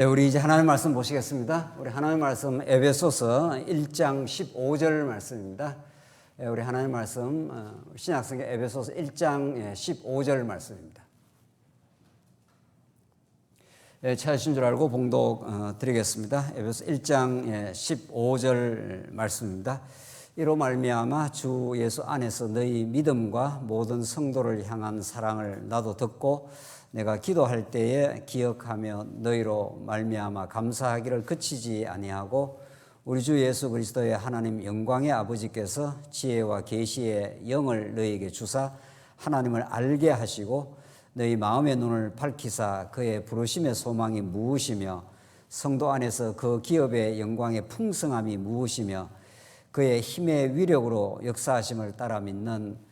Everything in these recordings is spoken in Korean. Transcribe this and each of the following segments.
네, 우리 이제 하나님 말씀 보시겠습니다. 우리 하나님 말씀 에베소서 1장 15절 말씀입니다. 우리 하나님 말씀 신약성경 에베소서 1장 15절 말씀입니다. 찾으신 줄 알고 봉독 드리겠습니다. 에베소 1장 15절 말씀입니다. 이로 말미암아 주 예수 안에서 너희 믿음과 모든 성도를 향한 사랑을 나도 듣고 내가 기도할 때에 기억하며 너희로 말미암아 감사하기를 그치지 아니하고 우리 주 예수 그리스도의 하나님 영광의 아버지께서 지혜와 계시의 영을 너희에게 주사 하나님을 알게 하시고 너희 마음의 눈을 밝히사 그의 부르심의 소망이 무엇이며 성도 안에서 그 기업의 영광의 풍성함이 무엇이며 그의 힘의 위력으로 역사하심을 따라 믿는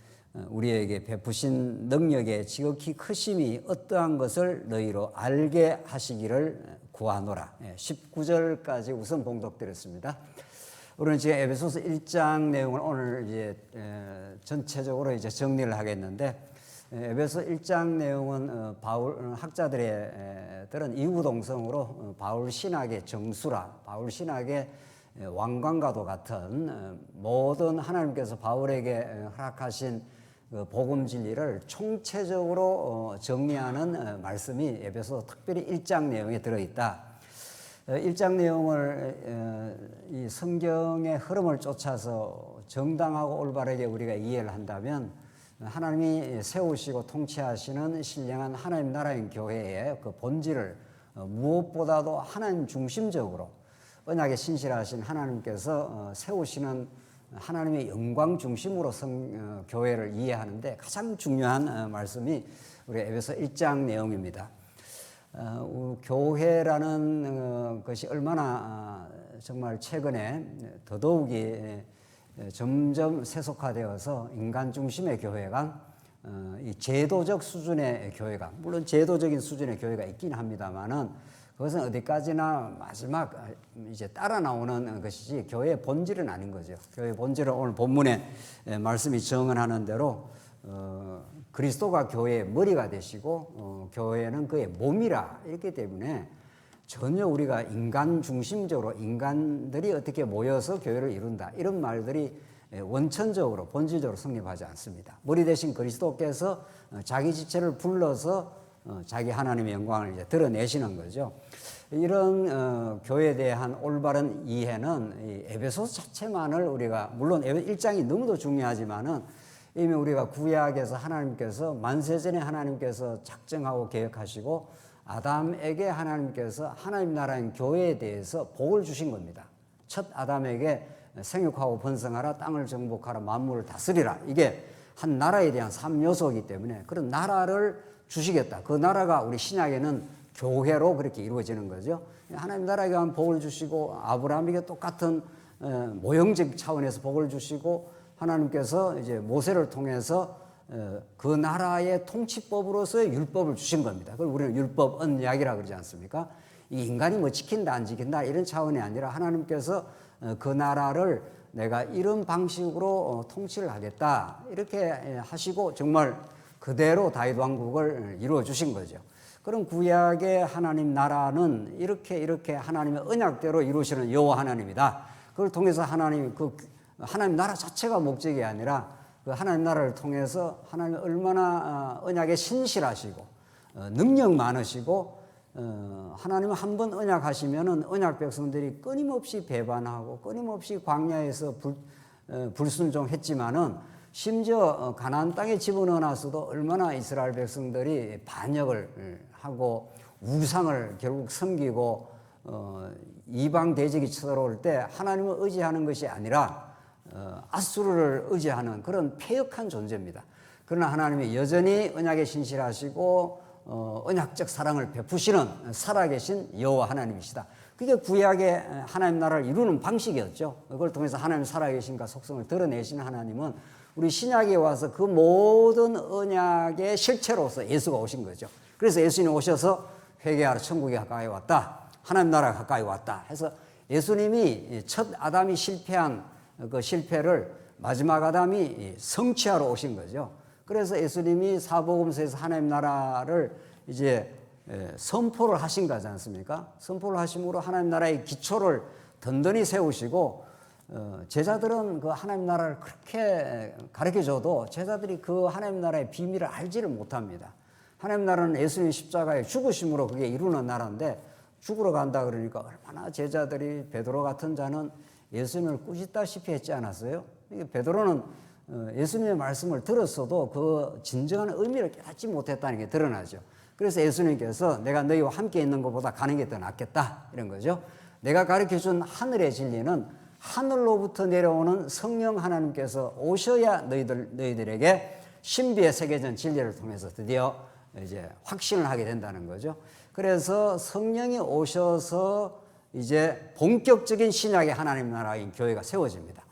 우리에게 베푸신 능력의 지극히 크심이 어떠한 것을 너희로 알게 하시기를 구하노라. 19절까지 우선 봉독드렸습니다. 우리는 지금 에베소서 1장 내용을 오늘 이제 전체적으로 이제 정리를 하겠는데, 에베소 1장 내용은 바울 학자들은 이구동성으로 바울 신학의 정수라, 바울 신학의 왕관과도 같은 모든 하나님께서 바울에게 허락하신 복음 진리를 총체적으로 정리하는 말씀이 에베소 특별히 1장 내용에 들어있다. 1장 내용을 이 성경의 흐름을 쫓아서 정당하고 올바르게 우리가 이해를 한다면 하나님이 세우시고 통치하시는 신령한 하나님 나라인 교회의 그 본질을 무엇보다도 하나님 중심적으로 언약에 신실하신 하나님께서 세우시는 하나님의 영광 중심으로 교회를 이해하는데 가장 중요한 말씀이 우리 에베소 1장 내용입니다. 교회라는 것이 얼마나 정말 최근에 더더욱이 점점 세속화되어서 인간 중심의 교회가 이 제도적 수준의 교회가, 물론 제도적인 수준의 교회가 있긴 합니다만은 그것은 어디까지나 마지막 이제 따라 나오는 것이지 교회의 본질은 아닌 거죠. 교회의 본질은 오늘 본문에 말씀이 정언하는 대로 그리스도가 교회의 머리가 되시고 교회는 그의 몸이라 이렇기 때문에 전혀 우리가 인간 중심적으로 인간들이 어떻게 모여서 교회를 이룬다 이런 말들이 원천적으로 본질적으로 성립하지 않습니다. 머리 대신 그리스도께서 자기 지체를 불러서 자기 하나님의 영광을 이제 드러내시는 거죠. 이런 교회에 대한 올바른 이해는 이 에베소서 자체만을 우리가, 물론 1장이 너무도 중요하지만은 이미 우리가 구약에서 하나님께서 만세전에 하나님께서 작정하고 계획하시고 아담에게 하나님께서 하나님 나라인 교회에 대해서 복을 주신 겁니다. 첫 아담에게 생육하고 번성하라, 땅을 정복하라, 만물을 다스리라. 이게 한 나라에 대한 3요소이기 때문에 그런 나라를 주시겠다. 그 나라가 우리 신약에는 교회로 그렇게 이루어지는 거죠. 하나님 나라에 대한 복을 주시고 아브라함에게 똑같은 모형적 차원에서 복을 주시고 하나님께서 이제 모세를 통해서 그 나라의 통치법으로서의 율법을 주신 겁니다. 그걸 우리는 율법 언약이라 그러지 않습니까? 이 인간이 뭐 지킨다 안 지킨다 이런 차원이 아니라 하나님께서 그 나라를 내가 이런 방식으로 통치를 하겠다 이렇게 하시고 정말 그대로 다윗 왕국을 이루어 주신 거죠. 그럼 구약의 하나님 나라는 이렇게 하나님의 언약대로 이루시는 여호와 하나님이다. 그걸 통해서 하나님 나라 자체가 목적이 아니라 그 하나님 나라를 통해서 하나님이 얼마나 언약에 신실하시고 능력 많으시고 하나님은 한 번 언약하시면은 언약 백성들이 끊임없이 배반하고 끊임없이 광야에서 불순종했지만은 심지어 가나안 땅에 집어넣어놨어도 얼마나 이스라엘 백성들이 반역을 하고 우상을 결국 섬기고 이방 대적이 쳐들어올 때 하나님을 의지하는 것이 아니라 아수르를 의지하는 그런 패역한 존재입니다. 그러나 하나님이 여전히 언약에 신실하시고 언약적 사랑을 베푸시는 살아계신 여호와 하나님이시다. 그게 구약의 하나님 나라를 이루는 방식이었죠. 그걸 통해서 하나님 살아계신과 속성을 드러내시는 하나님은 우리 신약에 와서 그 모든 언약의 실체로서 예수가 오신 거죠. 그래서 예수님이 오셔서 회개하라, 천국이 가까이 왔다, 하나님 나라가 가까이 왔다 해서 예수님이 첫 아담이 실패한 그 실패를 마지막 아담이 성취하러 오신 거죠. 그래서 예수님이 사복음서에서 하나님 나라를 이제 선포를 하신 거지 않습니까? 선포를 하심으로 하나님 나라의 기초를 든든히 세우시고 제자들은 그 하나님 나라를 그렇게 가르쳐줘도 제자들이 그 하나님 나라의 비밀을 알지를 못합니다. 하나님 나라는 예수님 십자가의 죽으심으로 그게 이루는 나라인데 죽으러 간다 그러니까 얼마나 제자들이 베드로 같은 자는 예수님을 꾸짖다시피 했지 않았어요? 베드로는 예수님의 말씀을 들었어도 그 진정한 의미를 깨닫지 못했다는 게 드러나죠. 그래서 예수님께서 내가 너희와 함께 있는 것보다 가는 게 더 낫겠다 이런 거죠. 내가 가르쳐준 하늘의 진리는 하늘로부터 내려오는 성령 하나님께서 오셔야 너희들에게 신비에 새겨진 진리를 통해서 드디어 이제 확신을 하게 된다는 거죠. 그래서 성령이 오셔서 이제 본격적인 신약의 하나님 나라인 교회가 세워집니다.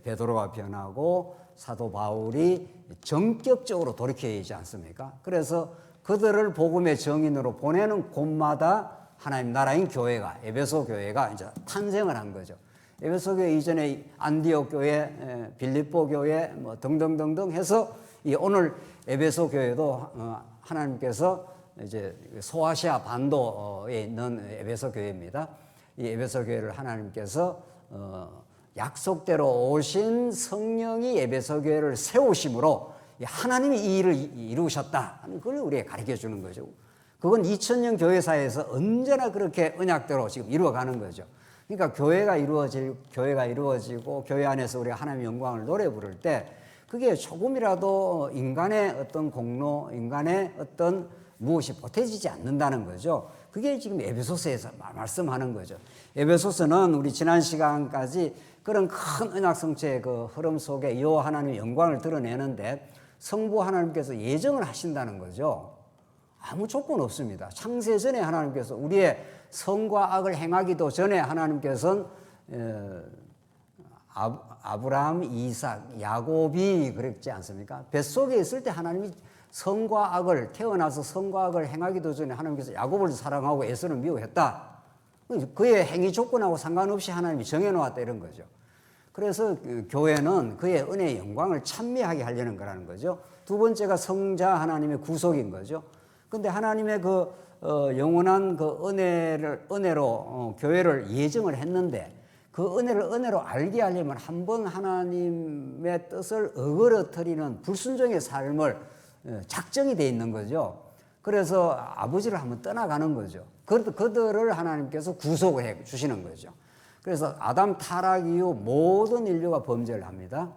베드로가 변하고 사도 바울이 전격적으로 돌이켜야지 않습니까? 그래서 그들을 복음의 정인으로 보내는 곳마다 하나님 나라인 교회가 에베소 교회가 이제 탄생을 한 거죠. 에베소 교회 이전에 안디옥 교회, 빌립보 교회 뭐 등등등등 해서 이 오늘 에베소 교회도 하나님께서 이제 소아시아 반도에 있는 에베소 교회입니다. 이 에베소 교회를 하나님께서 약속대로 오신 성령이 에베소 교회를 세우심으로 하나님이 이 일을 이루셨다. 그걸 우리에게 가르쳐 주는 거죠. 그건 2000년 교회사에서 언제나 그렇게 언약대로 지금 이루어가는 거죠. 그러니까 교회가 이루어지고 교회 안에서 우리가 하나님의 영광을 노래 부를 때 그게 조금이라도 인간의 어떤 공로, 인간의 어떤 무엇이 보태지지 않는다는 거죠. 그게 지금 에베소서에서 말씀하는 거죠. 에베소서는 우리 지난 시간까지 그런 큰 언약 성취의 그 흐름 속에 여호와 하나님의 영광을 드러내는데 성부 하나님께서 예정을 하신다는 거죠. 아무 조건 없습니다. 창세 전에 하나님께서 우리의 선과 악을 행하기도 전에 하나님께서는 아브라함, 이삭, 야곱이 그랬지 않습니까? 뱃속에 있을 때 하나님이 선과 악을 태어나서 선과 악을 행하기도 전에 하나님께서 야곱을 사랑하고 에서는 미워했다. 그의 행위 조건하고 상관없이 하나님이 정해놓았다 이런 거죠. 그래서 교회는 그의 은혜의 영광을 찬미하게 하려는 거라는 거죠. 두 번째가 성자 하나님의 구속인 거죠. 근데 하나님의 그 영원한 그 은혜로 교회를 예정을 했는데 그 은혜로 알게 하려면 한번 하나님의 뜻을 어그러뜨리는 불순종의 삶을 작정이 돼 있는 거죠. 그래서 아버지를 한번 떠나가는 거죠. 그들을 하나님께서 구속을 해 주시는 거죠. 그래서 아담 타락 이후 모든 인류가 범죄를 합니다.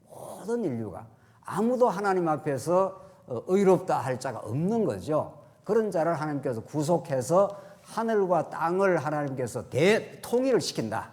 모든 인류가. 아무도 하나님 앞에서 의롭다 할 자가 없는 거죠. 그런 자를 하나님께서 구속해서 하늘과 땅을 하나님께서 대통일을 시킨다.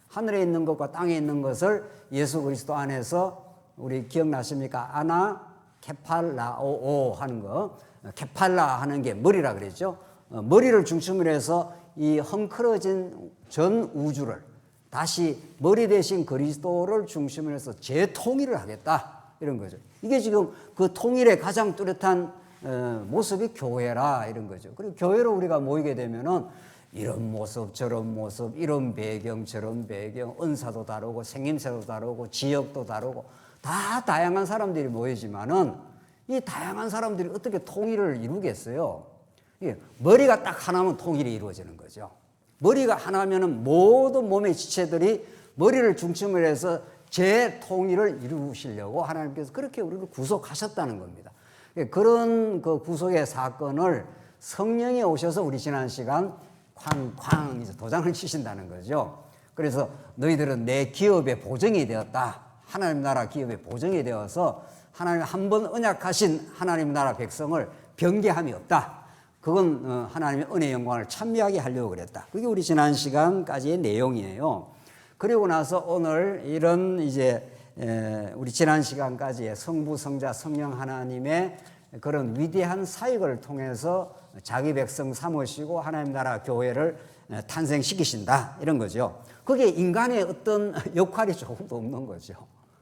하늘에 있는 것과 땅에 있는 것을 예수 그리스도 안에서 우리 기억나십니까? 아나 케팔라오 하는 거. 케팔라 하는 게 머리라 그랬죠. 머리를 중심으로 해서 이 헝클어진 전 우주를 다시 머리 대신 그리스도를 중심으로 해서 재통일을 하겠다. 이런 거죠. 이게 지금 그 통일의 가장 뚜렷한 모습이 교회라 이런 거죠. 그리고 교회로 우리가 모이게 되면은 이런 모습 저런 모습 이런 배경 저런 배경 은사도 다르고 생김새도 다르고 지역도 다르고 다 다양한 사람들이 모이지만은 이 다양한 사람들이 어떻게 통일을 이루겠어요? 머리가 딱 하나면 통일이 이루어지는 거죠. 머리가 하나면은 모든 몸의 지체들이 머리를 중심으로 해서 재통일을 이루시려고 하나님께서 그렇게 우리를 구속하셨다는 겁니다. 그런 그 구속의 사건을 성령이 오셔서 우리 지난 시간 쾅쾅 이제 도장을 치신다는 거죠. 그래서 너희들은 내 기업의 보증이 되었다. 하나님 나라 기업의 보증이 되어서 하나님 한 번 언약하신 하나님 나라 백성을 변개함이 없다. 그건 하나님의 은혜의 영광을 찬미하게 하려고 그랬다. 그게 우리 지난 시간까지의 내용이에요. 그리고 나서 오늘 이런 이제 우리 지난 시간까지의 성부, 성자, 성령 하나님의 그런 위대한 사역을 통해서 자기 백성 삼으시고 하나님 나라 교회를 탄생시키신다 이런 거죠. 그게 인간의 어떤 역할이 조금도 없는 거죠.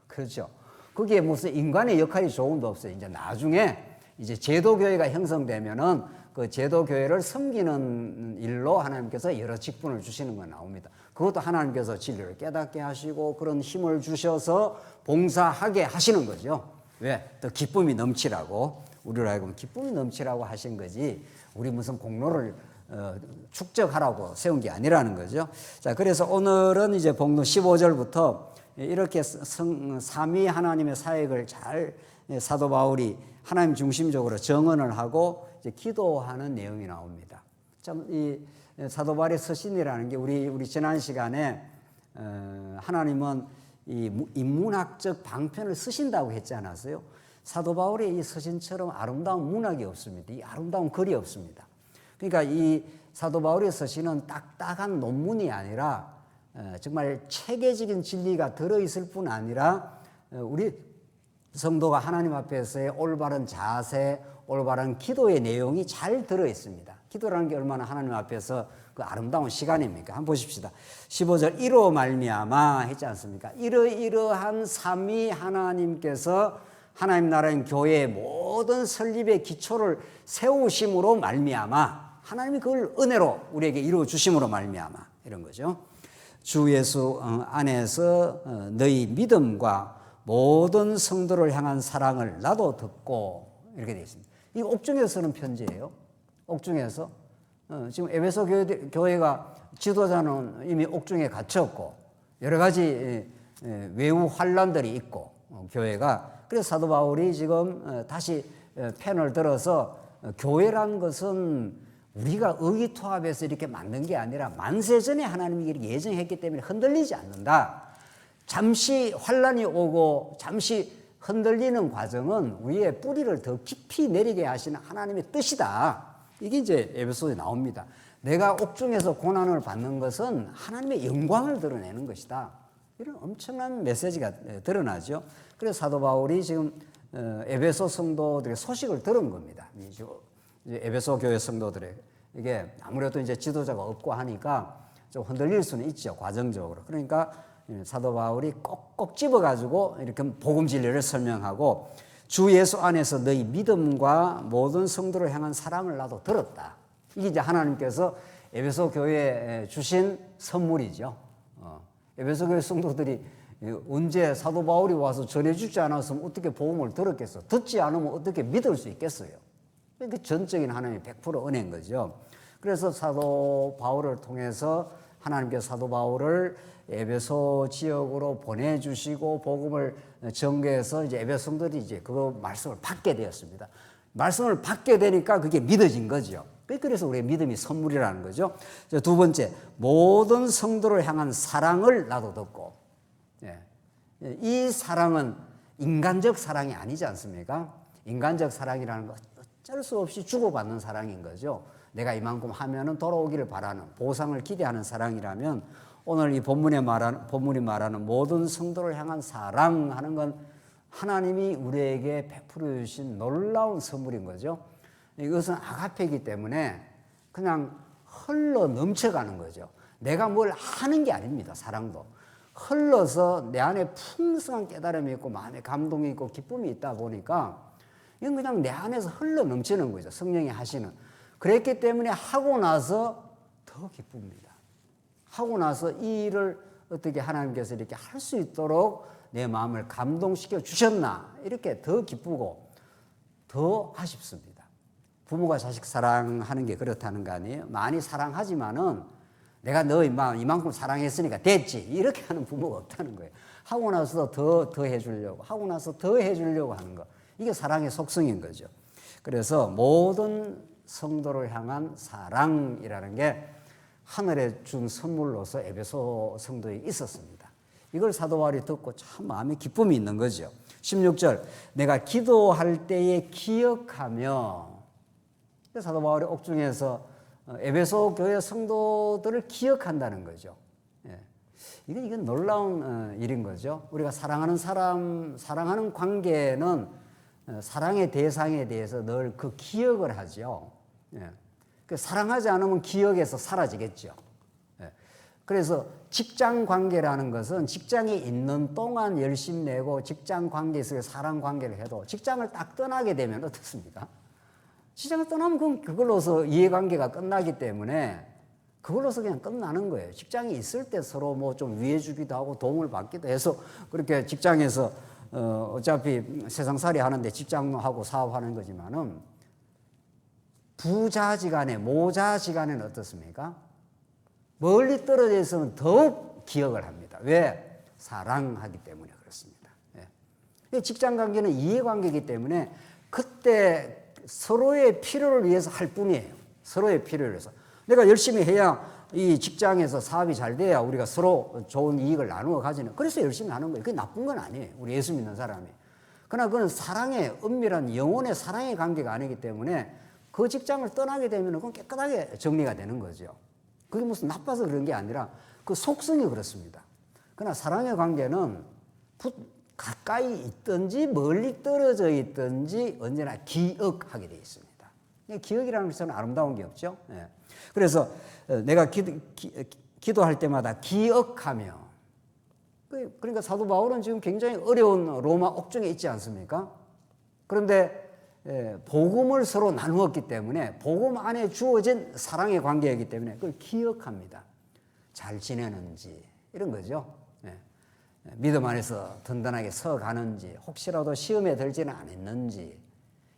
그렇죠. 그게 무슨 인간의 역할이 조금도 없어요. 이제 나중에 이제 제도교회가 형성되면은 그 제도교회를 섬기는 일로 하나님께서 여러 직분을 주시는 건 나옵니다. 그것도 하나님께서 진리를 깨닫게 하시고 그런 힘을 주셔서 봉사하게 하시는 거죠. 왜? 더 기쁨이 넘치라고. 우리로 하여금 기쁨이 넘치라고 하신 거지 우리 무슨 공로를 축적하라고 세운 게 아니라는 거죠. 자, 그래서 오늘은 이제 본문 15절부터 이렇게 삼위 하나님의 사역을 잘 사도 바울이 하나님 중심적으로 정언을 하고 이제 기도하는 내용이 나옵니다. 참 이 사도 바울의 서신이라는 게 우리 지난 시간에 하나님은 이 인문학적 방편을 쓰신다고 했지 않았어요? 사도 바울의 이 서신처럼 아름다운 문학이 없습니다. 이 아름다운 글이 없습니다. 그러니까 이 사도 바울의 서신은 딱딱한 논문이 아니라 정말 체계적인 진리가 들어있을 뿐 아니라 우리 성도가 하나님 앞에서의 올바른 자세, 올바른 기도의 내용이 잘 들어있습니다. 기도라는 게 얼마나 하나님 앞에서 그 아름다운 시간입니까? 한번 보십시다. 15절 이로 말미암아 했지 않습니까? 이러이러한 삼위 하나님께서 하나님 나라인 교회의 모든 설립의 기초를 세우심으로 말미암아 하나님이 그걸 은혜로 우리에게 이루어 주심으로 말미암아 이런 거죠. 주 예수 안에서 너희 믿음과 모든 성도를 향한 사랑을 나도 듣고 이렇게 되어 있습니다. 이 옥중에서 쓰는 편지예요. 옥중에서 지금 에베소 교회가 지도자는 이미 옥중에 갇혔고 여러 가지 외부 환란들이 있고 교회가 그래서 사도 바울이 지금 다시 펜을 들어서 교회란 것은 우리가 의기투합해서 이렇게 만든 게 아니라 만세전에 하나님이 이렇게 예정했기 때문에 흔들리지 않는다. 잠시 환란이 오고 잠시 흔들리는 과정은 우리의 뿌리를 더 깊이 내리게 하시는 하나님의 뜻이다. 이게 이제 에베소에 나옵니다. 내가 옥중에서 고난을 받는 것은 하나님의 영광을 드러내는 것이다. 이런 엄청난 메시지가 드러나죠. 그래서 사도 바울이 지금 에베소 성도들의 소식을 들은 겁니다. 에베소 교회 성도들에게 아무래도 이제 지도자가 없고 하니까 좀 흔들릴 수는 있죠. 과정적으로. 그러니까 사도 바울이 꼭꼭 집어가지고 이렇게 복음 진리를 설명하고 주 예수 안에서 너희 믿음과 모든 성도를 향한 사랑을 나도 들었다. 이게 이제 하나님께서 에베소 교회에 주신 선물이죠. 에베소 교회 성도들이 언제 사도 바울이 와서 전해주지 않았으면 어떻게 복음을 들었겠어? 듣지 않으면 어떻게 믿을 수 있겠어요? 그 전적인 하나님의 100% 은혜인 거죠. 그래서 사도 바울을 통해서 하나님께서 사도 바울을 에베소 지역으로 보내주시고 복음을 전개해서 이제 에베소 성도들이 이제 그 말씀을 받게 되었습니다. 말씀을 받게 되니까 그게 믿어진 거죠. 그래서 우리의 믿음이 선물이라는 거죠. 두 번째, 모든 성도를 향한 사랑을 나도 듣고, 이 사랑은 인간적 사랑이 아니지 않습니까? 인간적 사랑이라는 건 어쩔 수 없이 주고받는 사랑인 거죠. 내가 이만큼 하면은 돌아오기를 바라는 보상을 기대하는 사랑이라면 오늘 이 본문이 말하는 모든 성도를 향한 사랑하는 건 하나님이 우리에게 베풀어 주신 놀라운 선물인 거죠. 이것은 아가페이기 때문에 그냥 흘러 넘쳐가는 거죠. 내가 뭘 하는 게 아닙니다. 사랑도. 흘러서 내 안에 풍성한 깨달음이 있고 마음에 감동이 있고 기쁨이 있다 보니까 이건 그냥 내 안에서 흘러 넘치는 거죠. 성령이 하시는. 그랬기 때문에 하고 나서 더 기쁩니다. 하고 나서 이 일을 어떻게 하나님께서 이렇게 할 수 있도록 내 마음을 감동시켜 주셨나 이렇게 더 기쁘고 더 아쉽습니다. 부모가 자식 사랑하는 게 그렇다는 거 아니에요? 많이 사랑하지만은 내가 너 이만큼 사랑했으니까 됐지 이렇게 하는 부모가 없다는 거예요. 하고 나서 더 해주려고 하고 나서 더 해주려고 하는 거 이게 사랑의 속성인 거죠. 그래서 모든 성도를 향한 사랑이라는 게 하늘에 준 선물로서 에베소 성도에 있었습니다. 이걸 사도 바울이 듣고 참 마음에 기쁨이 있는 거죠. 16절 내가 기도할 때에 기억하며 사도 바울이 옥중에서 에베소 교회 성도들을 기억한다는 거죠. 이건 놀라운 일인 거죠. 우리가 사랑하는 사람, 사랑하는 관계는 사랑의 대상에 대해서 늘 그 기억을 하죠. 사랑하지 않으면 기억에서 사라지겠죠. 그래서 직장 관계라는 것은 직장에 있는 동안 열심히 내고 직장 관계 속에서 사랑 관계를 해도 직장을 딱 떠나게 되면 어떻습니까? 직장을 떠나면 그걸로서 이해관계가 끝나기 때문에 그걸로서 그냥 끝나는 거예요. 직장에 있을 때 서로 뭐 좀 위해주기도 하고 도움을 받기도 해서 그렇게 직장에서 어차피 세상살이 하는데 직장하고 사업하는 거지만은 부자지간에 모자지간에는 어떻습니까? 멀리 떨어져 있으면 더욱 기억을 합니다. 왜? 사랑하기 때문에 그렇습니다. 예. 직장 관계는 이해관계이기 때문에 그때 서로의 필요를 위해서 할 뿐이에요. 서로의 필요를 위해서. 내가 열심히 해야 이 직장에서 사업이 잘 돼야 우리가 서로 좋은 이익을 나누어 가지는, 그래서 열심히 하는 거예요. 그게 나쁜 건 아니에요. 우리 예수 믿는 사람이. 그러나 그건 사랑의 은밀한 영혼의 사랑의 관계가 아니기 때문에 그 직장을 떠나게 되면 그건 깨끗하게 정리가 되는 거죠. 그게 무슨 나빠서 그런 게 아니라 그 속성이 그렇습니다. 그러나 사랑의 관계는 가까이 있든지 멀리 떨어져 있든지 언제나 기억하게 되어 있습니다. 기억이라는 것은 아름다운 게 없죠. 예. 그래서 내가 기도할 때마다 기억하며, 그러니까 사도 바울은 지금 굉장히 어려운 로마 옥중에 있지 않습니까? 그런데 복음을 서로 나누었기 때문에 복음 안에 주어진 사랑의 관계이기 때문에 그걸 기억합니다. 잘 지내는지 이런 거죠. 믿음 안에서 든든하게 서가는지, 혹시라도 시험에 들지는 않았는지,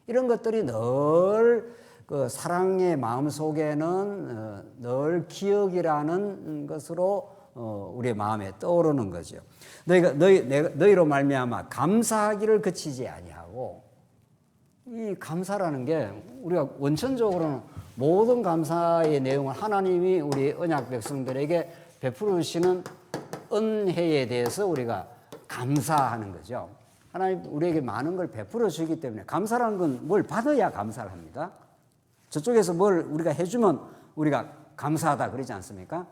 이런 것들이 늘 그 사랑의 마음 속에는 늘 기억이라는 것으로 우리의 마음에 떠오르는 거죠. 너희로 말미암아 감사하기를 그치지 아니하고, 이 감사라는 게 우리가 원천적으로는 모든 감사의 내용을 하나님이 우리 언약 백성들에게 베풀으시는 은혜에 대해서 우리가 감사하는 거죠. 하나님 우리에게 많은 걸 베풀어 주기 때문에, 감사라는 건 뭘 받아야 감사를 합니다. 저쪽에서 뭘 우리가 해주면 우리가 감사하다 그러지 않습니까?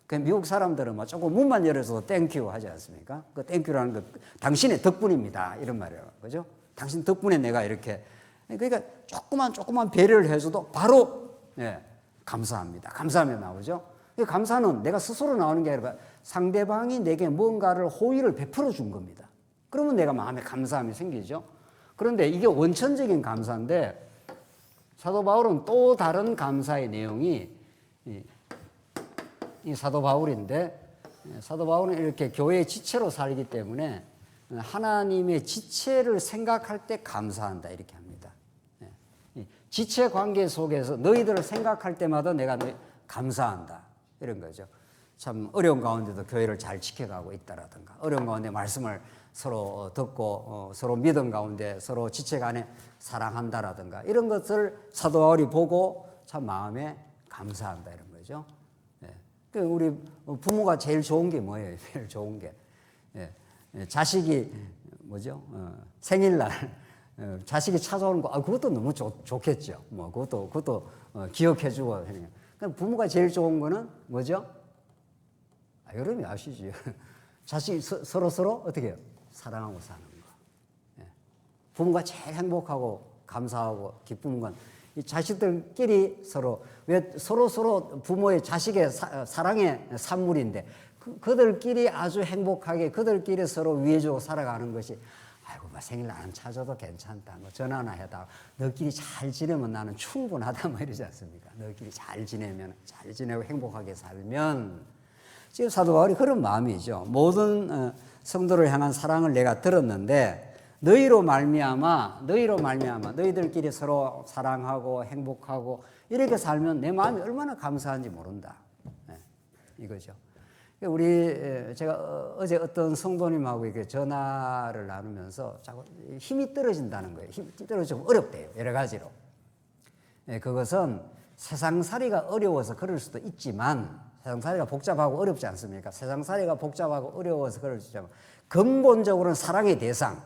그 미국 사람들은 뭐 조금 문만 열어서도 땡큐 하지 않습니까? 그 땡큐라는 거 당신의 덕분입니다 이런 말이에요. 그죠? 당신 덕분에 내가 이렇게, 그러니까 조그만 배려를 해줘도 바로 감사합니다. 감사하며 나오죠. 감사는 내가 스스로 나오는 게 아니라 상대방이 내게 뭔가를 호의를 베풀어 준 겁니다. 그러면 내가 마음에 감사함이 생기죠. 그런데 이게 원천적인 감사인데, 사도 바울은 또 다른 감사의 내용이 이 사도 바울인데, 사도 바울은 이렇게 교회의 지체로 살기 때문에 하나님의 지체를 생각할 때 감사한다 이렇게 합니다. 지체 관계 속에서 너희들을 생각할 때마다 내가 감사한다 이런 거죠. 참 어려운 가운데도 교회를 잘 지켜가고 있다라든가, 어려운 가운데 말씀을 서로 듣고 서로 믿음 가운데 서로 지체 간에 사랑한다라든가, 이런 것을 사도 바울이 보고 참 마음에 감사한다 이런 거죠. 우리 부모가 제일 좋은 게 뭐예요? 제일 좋은 게 자식이 뭐죠? 생일날 자식이 찾아오는 거, 그것도 너무 좋겠죠. 뭐 그것도 기억해주고. 그러니까 부모가 제일 좋은 거는 뭐죠? 여러분이 아시죠? 자식이 서로 어떻게 해요? 사랑하고 사는 거. 부모가 제일 행복하고 감사하고 기쁜 건 이 자식들끼리 서로, 왜 서로 부모의 자식의 사랑의 산물인데, 그들끼리 아주 행복하게 그들끼리 서로 위해주고 살아가는 것이, 아이고 뭐 생일 안 찾아도 괜찮다, 뭐 전화나 해다, 너끼리 잘 지내면 나는 충분하다, 뭐 이러지 않습니까? 너끼리 잘 지내고 행복하게 살면, 지금 사도 바울이 그런 마음이죠. 모든 성도를 향한 사랑을 내가 들었는데 너희로 말미암아 너희들끼리 서로 사랑하고 행복하고 이렇게 살면 내 마음이 얼마나 감사한지 모른다. 이거죠. 제가 어제 어떤 성도님하고 이렇게 전화를 나누면서 자꾸 힘이 떨어진다는 거예요. 힘이 떨어지면 어렵대요. 여러 가지로. 그것은 세상살이가 어려워서 그럴 수도 있지만, 세상살이가 복잡하고 어렵지 않습니까? 세상살이가 복잡하고 어려워서 그럴 수 있지만, 근본적으로는 사랑의 대상,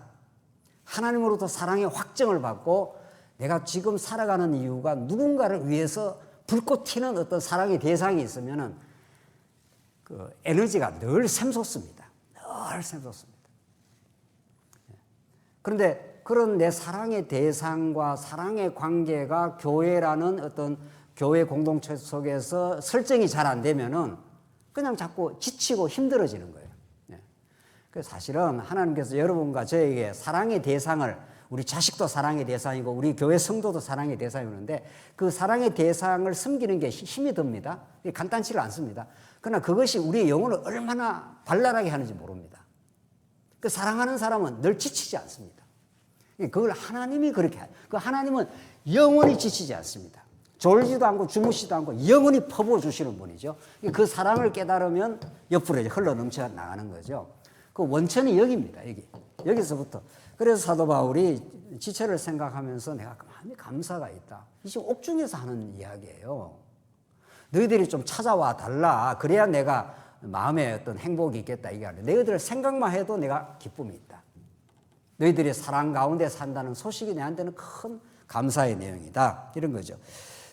하나님으로부터 사랑의 확정을 받고 내가 지금 살아가는 이유가 누군가를 위해서 불꽃 튀는 어떤 사랑의 대상이 있으면은 그 에너지가 늘 샘솟습니다. 늘 샘솟습니다. 그런데 그런 내 사랑의 대상과 사랑의 관계가 교회라는 어떤 교회 공동체 속에서 설정이 잘 안 되면은 그냥 자꾸 지치고 힘들어지는 거예요. 사실은 하나님께서 여러분과 저에게 사랑의 대상을, 우리 자식도 사랑의 대상이고 우리 교회 성도도 사랑의 대상이었는데, 그 사랑의 대상을 섬기는 게 힘이 듭니다. 간단치를 않습니다. 그러나 그것이 우리의 영혼을 얼마나 발랄하게 하는지 모릅니다. 그 사랑하는 사람은 늘 지치지 않습니다. 그걸 하나님이 그렇게 해요. 그 하나님은 영원히 지치지 않습니다. 졸지도 않고 주무시지도 않고 영원히 퍼부어 주시는 분이죠. 그 사랑을 깨달으면 옆으로 이제 흘러 넘쳐 나가는 거죠. 그 원천이 여기입니다. 여기서부터. 그래서 사도 바울이 지체를 생각하면서 내가 많이 감사가 있다. 이 지금 옥중에서 하는 이야기예요. 너희들이 좀 찾아와 달라. 그래야 내가 마음에 어떤 행복이 있겠다. 이게 아니라 너희들 생각만 해도 내가 기쁨이 있다. 너희들이 사랑 가운데 산다는 소식이 내한테는 큰 감사의 내용이다. 이런 거죠.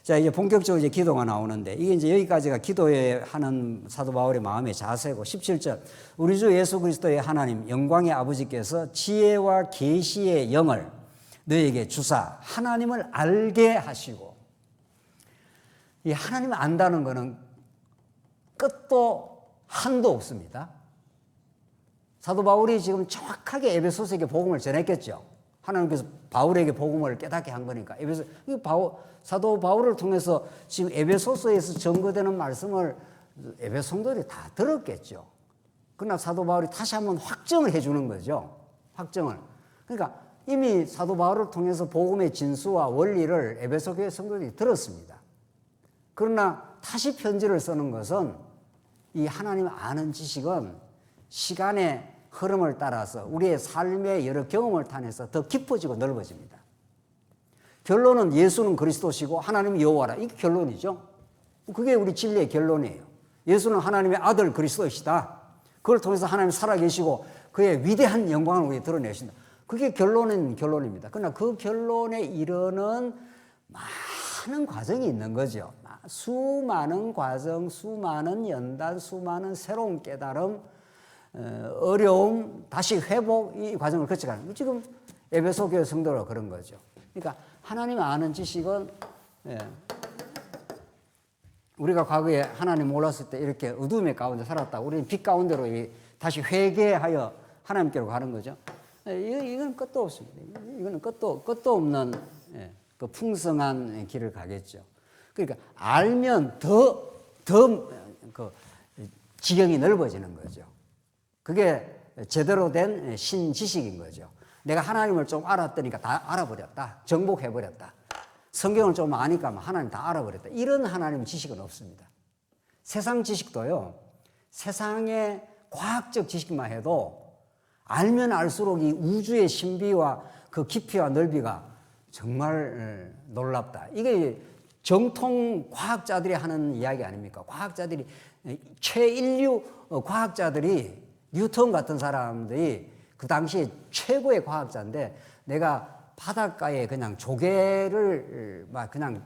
자, 이제 본격적으로 이제 기도가 나오는데, 이게 이제 여기까지가 기도에 하는 사도 바울의 마음의 자세고, 17절. 우리 주 예수 그리스도의 하나님, 영광의 아버지께서 지혜와 계시의 영을 너에게 주사, 하나님을 알게 하시고, 이 하나님을 안다는 것은 끝도 한도 없습니다. 사도 바울이 지금 정확하게 에베소서에게 복음을 전했겠죠. 하나님께서 바울에게 복음을 깨닫게 한 거니까. 사도 바울을 통해서 지금 에베소서에서 전거되는 말씀을 에베소 성도들이 다 들었겠죠. 그러나 사도 바울이 다시 한번 확정을 해주는 거죠. 확정을. 그러니까 이미 사도 바울을 통해서 복음의 진수와 원리를 에베소 교회 성도들이 들었습니다. 그러나 다시 편지를 쓰는 것은 이 하나님을 아는 지식은 시간의 흐름을 따라서 우리의 삶의 여러 경험을 통해서 더 깊어지고 넓어집니다. 결론은 예수는 그리스도시고 하나님은 여호와라. 이게 결론이죠. 그게 우리 진리의 결론이에요. 예수는 하나님의 아들 그리스도이시다. 그걸 통해서 하나님 살아계시고 그의 위대한 영광을 우리에 드러내신다. 그게 결론입니다. 그러나 그 결론에 이르는 많은 과정이 있는 거죠. 수많은 과정, 수많은 연단, 수많은 새로운 깨달음, 어려움, 다시 회복, 이 과정을 거쳐가는 거예요. 지금 에베소 교회 성도로 그런 거죠. 그러니까 하나님 아는 지식은, 우리가 과거에 하나님 몰랐을 때 이렇게 어둠의 가운데 살았다. 우리는 빛 가운데로 다시 회개하여 하나님께로 가는 거죠. 이건 끝도 없습니다. 이거는 끝도 없는 그 풍성한 길을 가겠죠. 그러니까 알면 더 그 지경이 넓어지는 거죠. 그게 제대로 된 신지식인 거죠. 내가 하나님을 좀 알았더니까 다 알아버렸다. 정복해버렸다. 성경을 좀 아니까 하나님 다 알아버렸다. 이런 하나님 지식은 없습니다. 세상 지식도요, 세상의 과학적 지식만 해도 알면 알수록 이 우주의 신비와 그 깊이와 넓이가 정말 놀랍다. 이게 정통 과학자들이 하는 이야기 아닙니까? 과학자들이, 최인류 과학자들이, 뉴턴 같은 사람들이 그 당시에 최고의 과학자인데, 내가 바닷가에 그냥 조개를, 그냥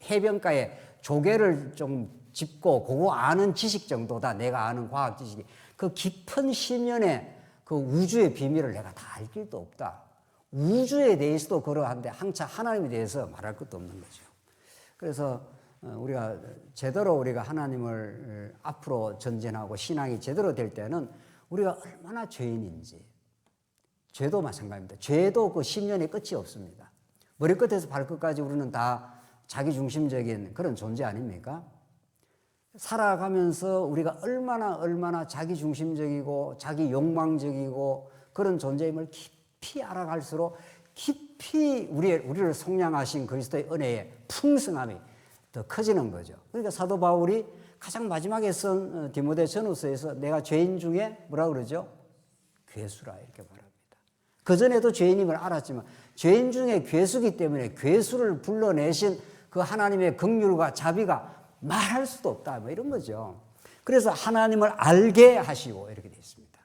해변가에 조개를 좀 짚고 그거 아는 지식 정도다. 내가 아는 과학 지식이. 그 깊은 심연의 그 우주의 비밀을 내가 다 알 길도 없다. 우주에 대해서도 그러한데 한차 하나님에 대해서 말할 것도 없는 거죠. 그래서 우리가 하나님을 앞으로 전진하고 신앙이 제대로 될 때는 우리가 얼마나 죄인인지, 죄도 마찬가지입니다. 죄도 그 심연의 끝이 없습니다. 머리끝에서 발끝까지 우리는 다 자기중심적인 그런 존재 아닙니까? 살아가면서 우리가 얼마나 자기중심적이고 자기 욕망적이고 그런 존재임을 깊이 알아갈수록 깊이 우리를 속량하신 그리스도의 은혜의 풍성함이 더 커지는 거죠. 그러니까 사도 바울이 가장 마지막에 쓴 디모데 전후서에서 내가 죄인 중에 뭐라 그러죠? 괴수라 이렇게 말합니다. 그전에도 죄인임을 알았지만 죄인 중에 괴수기 때문에 괴수를 불러내신 그 하나님의 긍휼과 자비가 말할 수도 없다. 뭐 이런 거죠. 그래서 하나님을 알게 하시고 이렇게 되어 있습니다.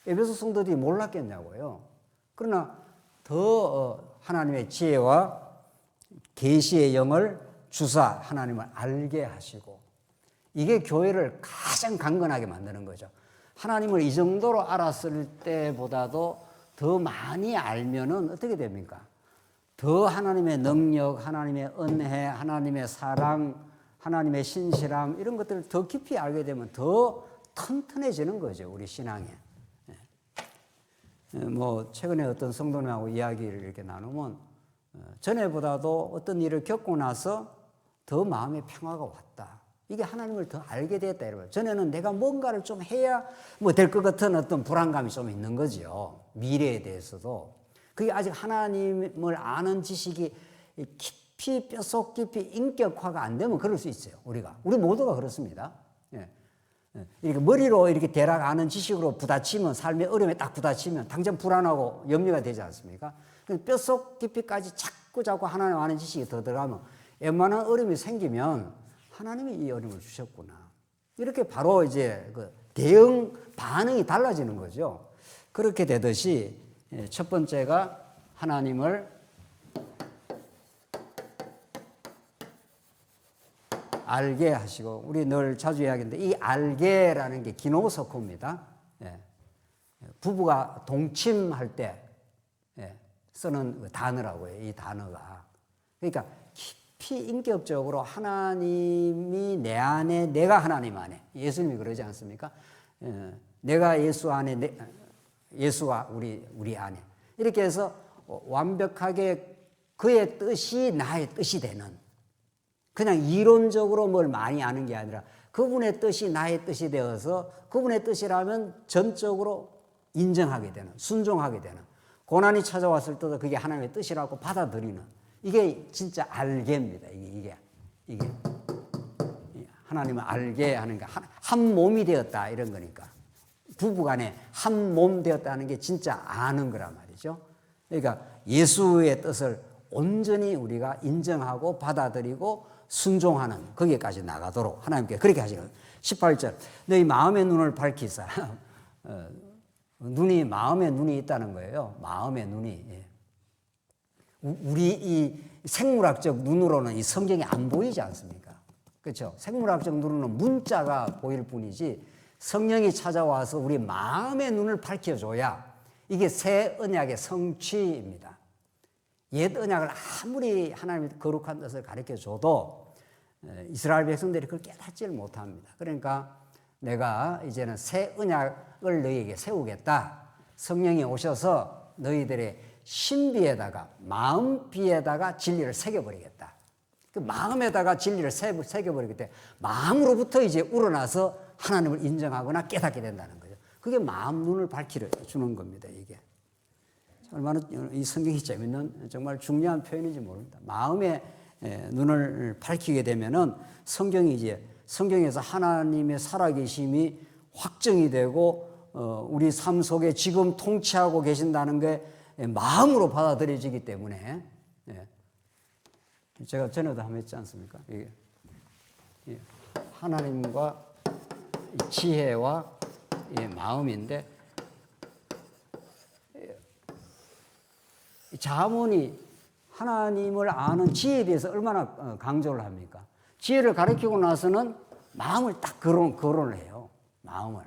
에베소 성도들이 몰랐겠냐고요. 그러나 더 하나님의 지혜와 계시의 영을 주사 하나님을 알게 하시고, 이게 교회를 가장 강건하게 만드는 거죠. 하나님을 이 정도로 알았을 때보다도 더 많이 알면은 어떻게 됩니까? 더 하나님의 능력, 하나님의 은혜, 하나님의 사랑, 하나님의 신실함 이런 것들을 더 깊이 알게 되면 더 튼튼해지는 거죠. 우리 신앙에. 최근에 어떤 성도님하고 이야기를 이렇게 나누면 전에보다도 어떤 일을 겪고 나서 더 마음의 평화가 왔다. 이게 하나님을 더 알게 되었다. 여러분. 전에는 내가 뭔가를 좀 해야 뭐 될 것 같은 어떤 불안감이 좀 있는 거죠. 미래에 대해서도. 그게 아직 하나님을 아는 지식이 깊이 뼛속 깊이 인격화가 안 되면 그럴 수 있어요. 우리 모두가 그렇습니다. 예. 이렇게 머리로 이렇게 대략 아는 지식으로 부딪히면 삶의 어려움에 딱 부딪히면 당장 불안하고 염려가 되지 않습니까? 뼛속 깊이까지 자꾸 하나님 아는 지식이 더 들어가면 웬만한 어려움이 생기면 하나님이 이 어려움을 주셨구나. 이렇게 바로 이제 그 대응 반응이 달라지는 거죠. 그렇게 되듯이 첫 번째가 하나님을 알게 하시고, 우리 늘 자주 이야기하는데 이 알게라는 게 기노서코입니다. 예. 부부가 동침할 때 쓰는 단어라고요. 이 단어가. 그러니까 깊이 인격적으로 하나님이 내 안에, 내가 하나님 안에. 예수님이 그러지 않습니까? 내가 예수 안에, 예수가 우리 안에. 이렇게 해서 완벽하게 그의 뜻이 나의 뜻이 되는, 그냥 이론적으로 뭘 많이 아는 게 아니라 그분의 뜻이 나의 뜻이 되어서 그분의 뜻이라면 전적으로 인정하게 되는, 순종하게 되는, 고난이 찾아왔을 때도 그게 하나님의 뜻이라고 받아들이는, 이게 진짜 알게입니다. 이게 하나님을 알게 하는 게 한 몸이 되었다 이런 거니까, 부부간에 한 몸 되었다는 게 진짜 아는 거란 말이죠. 그러니까 예수의 뜻을 온전히 우리가 인정하고 받아들이고 순종하는, 거기까지 나가도록 하나님께 그렇게 하시는 거예요. 18절 너희 마음의 눈을 밝히사. 눈이, 마음의 눈이 있다는 거예요. 마음의 눈이. 우리 이 생물학적 눈으로는 이 성경이 안 보이지 않습니까? 그렇죠? 생물학적 눈으로는 문자가 보일 뿐이지 성령이 찾아와서 우리 마음의 눈을 밝혀줘야 이게 새 언약의 성취입니다. 옛 언약을 아무리 하나님의 거룩한 뜻을 가르쳐줘도 이스라엘 백성들이 그걸 깨닫지를 못합니다. 그러니까 내가 이제는 새 언약을 너희에게 세우겠다. 성령이 오셔서 너희들의 신비에다가, 마음비에다가 진리를 새겨버리겠다. 그 마음에다가 진리를 새겨버리기 때문에 마음으로부터 이제 우러나서 하나님을 인정하거나 깨닫게 된다는 거죠. 그게 마음 눈을 밝혀주는 겁니다. 이게 얼마나 이 성경이 재밌는, 정말 중요한 표현인지 모릅니다. 마음의 눈을 밝히게 되면은 성경에서 하나님의 살아계심이 확정이 되고 우리 삶 속에 지금 통치하고 계신다는 게 마음으로 받아들여지기 때문에, 제가 전에도 한번 했지 않습니까? 하나님과 지혜와 마음인데, 자문이 하나님을 아는 지혜에 대해서 얼마나 강조를 합니까? 지혜를 가르치고 나서는 마음을 딱 거론을 해요. 마음을.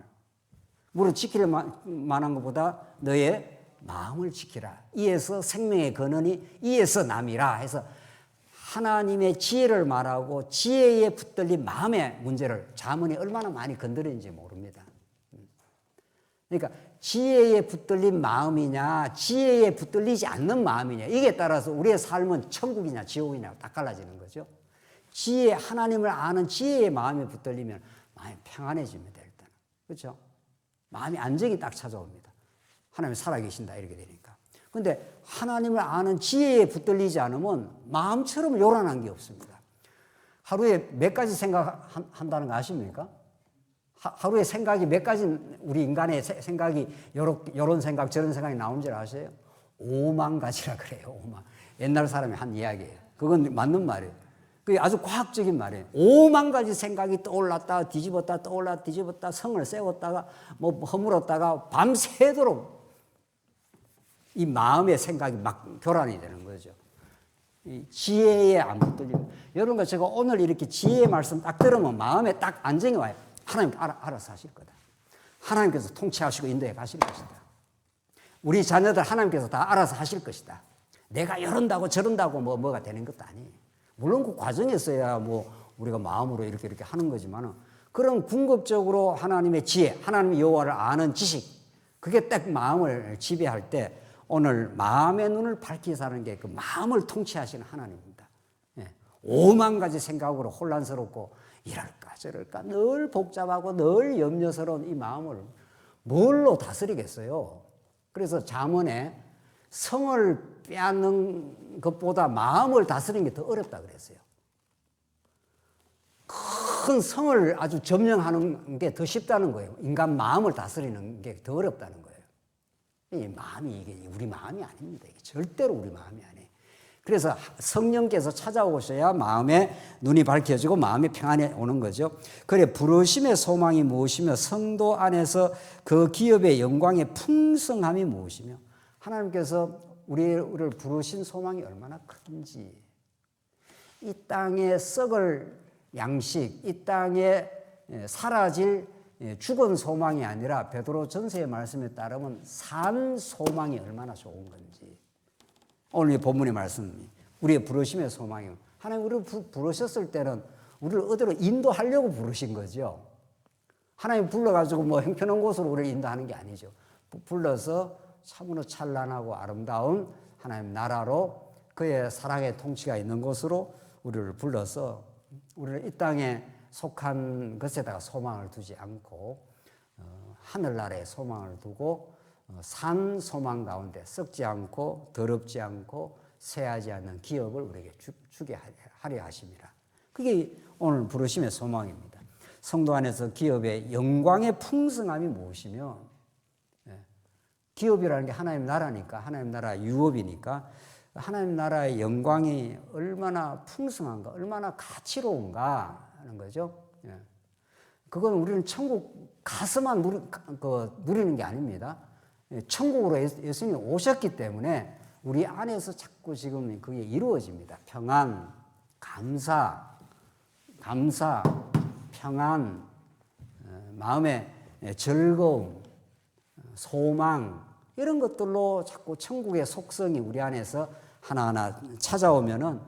물론 지킬 만한 것보다 너의 마음을 지키라. 이에서 생명의 근원이 이에서 남이라 해서 하나님의 지혜를 말하고 지혜에 붙들린 마음의 문제를 자문이 얼마나 많이 건드리는지 모릅니다. 그러니까 지혜에 붙들린 마음이냐, 지혜에 붙들리지 않는 마음이냐, 이게 따라서 우리의 삶은 천국이냐 지옥이냐 딱 갈라지는 거죠. 지혜, 하나님을 아는 지혜의 마음에 붙들리면 마음이 평안해집니다. 일단. 그렇죠? 마음이 안정이 딱 찾아옵니다. 하나님이 살아계신다 이렇게 되니까. 근데 하나님을 아는 지혜에 붙들리지 않으면 마음처럼 요란한 게 없습니다. 하루에 몇 가지 생각한다는 거 아십니까? 하루에 생각이 몇 가지, 우리 인간의 생각이 요런 생각 저런 생각이 나오는 줄 아세요? 5만 가지라 그래요. 5만. 옛날 사람이 한 이야기예요. 그건 맞는 말이에요. 그게 아주 과학적인 말이에요. 5만 가지 생각이 떠올랐다 뒤집었다 떠올랐다 뒤집었다 성을 세웠다가 뭐 허물었다가 밤새도록 이 마음의 생각이 막 교란이 되는 거죠. 이 지혜에 안 붙들리고. 여러분과 제가 오늘 이렇게 지혜의 말씀 딱 들으면 마음에 딱 안정이 와요. 하나님 알아서 하실 거다. 하나님께서 통치하시고 인도해 가실 것이다. 우리 자녀들 하나님께서 다 알아서 하실 것이다. 내가 이런다고 저런다고 뭐가 되는 것도 아니에요. 물론 그 과정에서야 우리가 마음으로 이렇게 하는 거지만 그런 궁극적으로 하나님의 지혜, 하나님의 여호와를 아는 지식, 그게 딱 마음을 지배할 때 오늘 마음의 눈을 밝히사는 게 그 마음을 통치하시는 하나님입니다. 5만 가지 생각으로 혼란스럽고 이럴까 저럴까 늘 복잡하고 늘 염려스러운 이 마음을 뭘로 다스리겠어요? 그래서 잠언에 성을 빼앗는 것보다 마음을 다스리는 게 더 어렵다 그랬어요. 큰 성을 아주 점령하는 게 더 쉽다는 거예요. 인간 마음을 다스리는 게 더 어렵다는 거예요. 이 마음이 이게 우리 마음이 아닙니다. 이게 절대로 우리 마음이 아니에요. 그래서 성령께서 찾아오셔야 마음의 눈이 밝혀지고 마음의 평안이 오는 거죠. 그래 부르심의 소망이 무엇이며 성도 안에서 그 기업의 영광의 풍성함이 무엇이며 하나님께서 우리를 부르신 소망이 얼마나 큰지 이 땅에 썩을 양식, 이 땅에 사라질 죽은 소망이 아니라 베드로 전서의 말씀에 따르면 산 소망이 얼마나 좋은 건지 오늘 이 본문의 말씀이 우리의 부르심의 소망이에요. 하나님 우리를 부르셨을 때는 우리를 어디로 인도하려고 부르신 거죠. 하나님 불러가지고 뭐 형편한 곳으로 우리를 인도하는 게 아니죠. 불러서 참으로 찬란하고 아름다운 하나님 나라로 그의 사랑의 통치가 있는 곳으로 우리를 불러서 우리를 이 땅에 속한 것에다가 소망을 두지 않고 하늘나라에 소망을 두고 산 소망 가운데 썩지 않고 더럽지 않고 쇠하지 않는 기업을 우리에게 주게 하려 하십니다. 그게 오늘 부르심의 소망입니다. 성도 안에서 기업의 영광의 풍성함이 무엇이며 기업이라는 게 하나님 나라니까 하나님 나라 유업이니까 하나님 나라의 영광이 얼마나 풍성한가 얼마나 가치로운가 하는 거죠. 그건 우리는 천국 가서만 누리는 게 아닙니다. 천국으로 예수님이 오셨기 때문에 우리 안에서 자꾸 지금 그게 이루어집니다. 평안, 감사, 평안, 마음의 즐거움, 소망 이런 것들로 자꾸 천국의 속성이 우리 안에서 하나하나 찾아오면은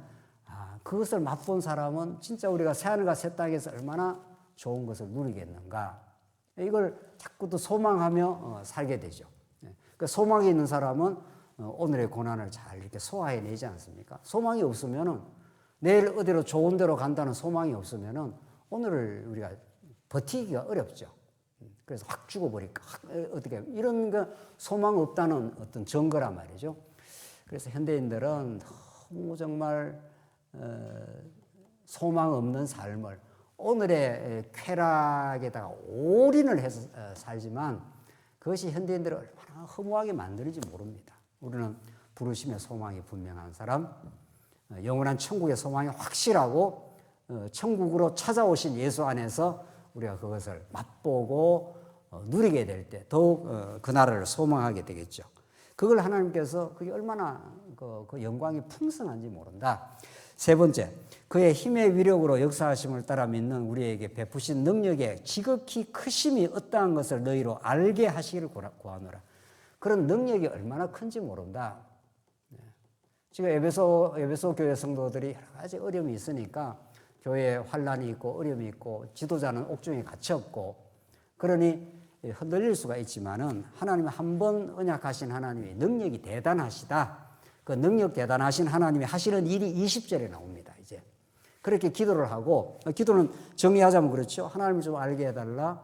그것을 맛본 사람은 진짜 우리가 새하늘과 새 땅에서 얼마나 좋은 것을 누리겠는가 이걸 자꾸 또 소망하며 살게 되죠. 그 소망이 있는 사람은 오늘의 고난을 잘 이렇게 소화해내지 않습니까? 소망이 없으면은 내일 어디로 좋은 데로 간다는 소망이 없으면은 오늘을 우리가 버티기가 어렵죠. 그래서 확 죽어버릴까 어떻게 이런 거 소망 없다는 어떤 증거란 말이죠. 그래서 현대인들은 너무 정말 소망 없는 삶을 오늘의 쾌락에다가 올인을 해서 살지만 그것이 현대인들을 얼마나 허무하게 만드는지 모릅니다. 우리는 부르심의 소망이 분명한 사람, 영원한 천국의 소망이 확실하고 천국으로 찾아오신 예수 안에서 우리가 그것을 맛보고 누리게 될 때 더욱 그 나라를 소망하게 되겠죠. 그걸 하나님께서 그게 얼마나 그 영광이 풍성한지 모른다. 세 번째, 그의 힘의 위력으로 역사하심을 따라 믿는 우리에게 베푸신 능력의 지극히 크심이 어떠한 것을 너희로 알게 하시기를 구하노라. 그런 능력이 얼마나 큰지 모른다. 지금 에베소 교회 성도들이 여러 가지 어려움이 있으니까 교회에 환란이 있고 어려움이 있고 지도자는 옥중에 갇혔고 그러니 흔들릴 수가 있지만은 하나님이 한 번 언약하신 하나님이 능력이 대단하시다. 그 능력 대단하신 하나님이 하시는 일이 20절에 나옵니다. 이제 그렇게 기도를 하고 기도는 정리하자면 그렇죠. 하나님을 좀 알게 해달라.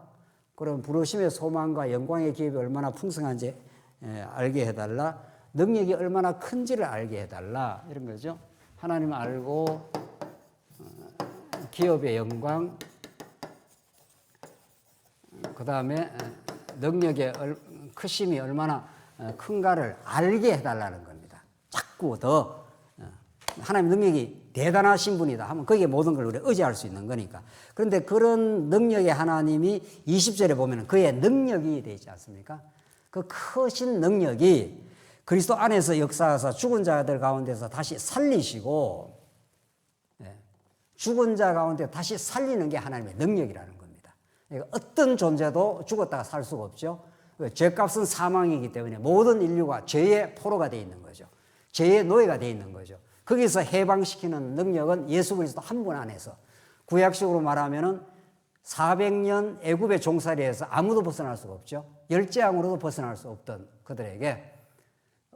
그럼 부르심의 소망과 영광의 기업이 얼마나 풍성한지 알게 해달라. 능력이 얼마나 큰지를 알게 해달라. 이런 거죠. 하나님을 알고 기업의 영광 그 다음에 능력의 크심이 얼마나 큰가를 알게 해달라는 겁니다. 자꾸 더 하나님 능력이 대단하신 분이다 하면 거기에 모든 걸 우리가 의지할 수 있는 거니까. 그런데 그런 능력의 하나님이 20절에 보면 그의 능력이 되지 않습니까? 그 크신 능력이 그리스도 안에서 역사하사 죽은 자들 가운데서 다시 살리시고 죽은 자 가운데 다시 살리는 게 하나님의 능력이라는 겁니다. 그러니까 어떤 존재도 죽었다가 살 수가 없죠. 죄값은 사망이기 때문에 모든 인류가 죄의 포로가 되어 있는 거죠. 죄의 노예가 되어 있는 거죠. 거기서 해방시키는 능력은 예수 그리스도 한 분 안에서 구약식으로 말하면은 400년 애굽의 종살이에서 아무도 벗어날 수가 없죠. 열재앙으로도 벗어날 수 없던 그들에게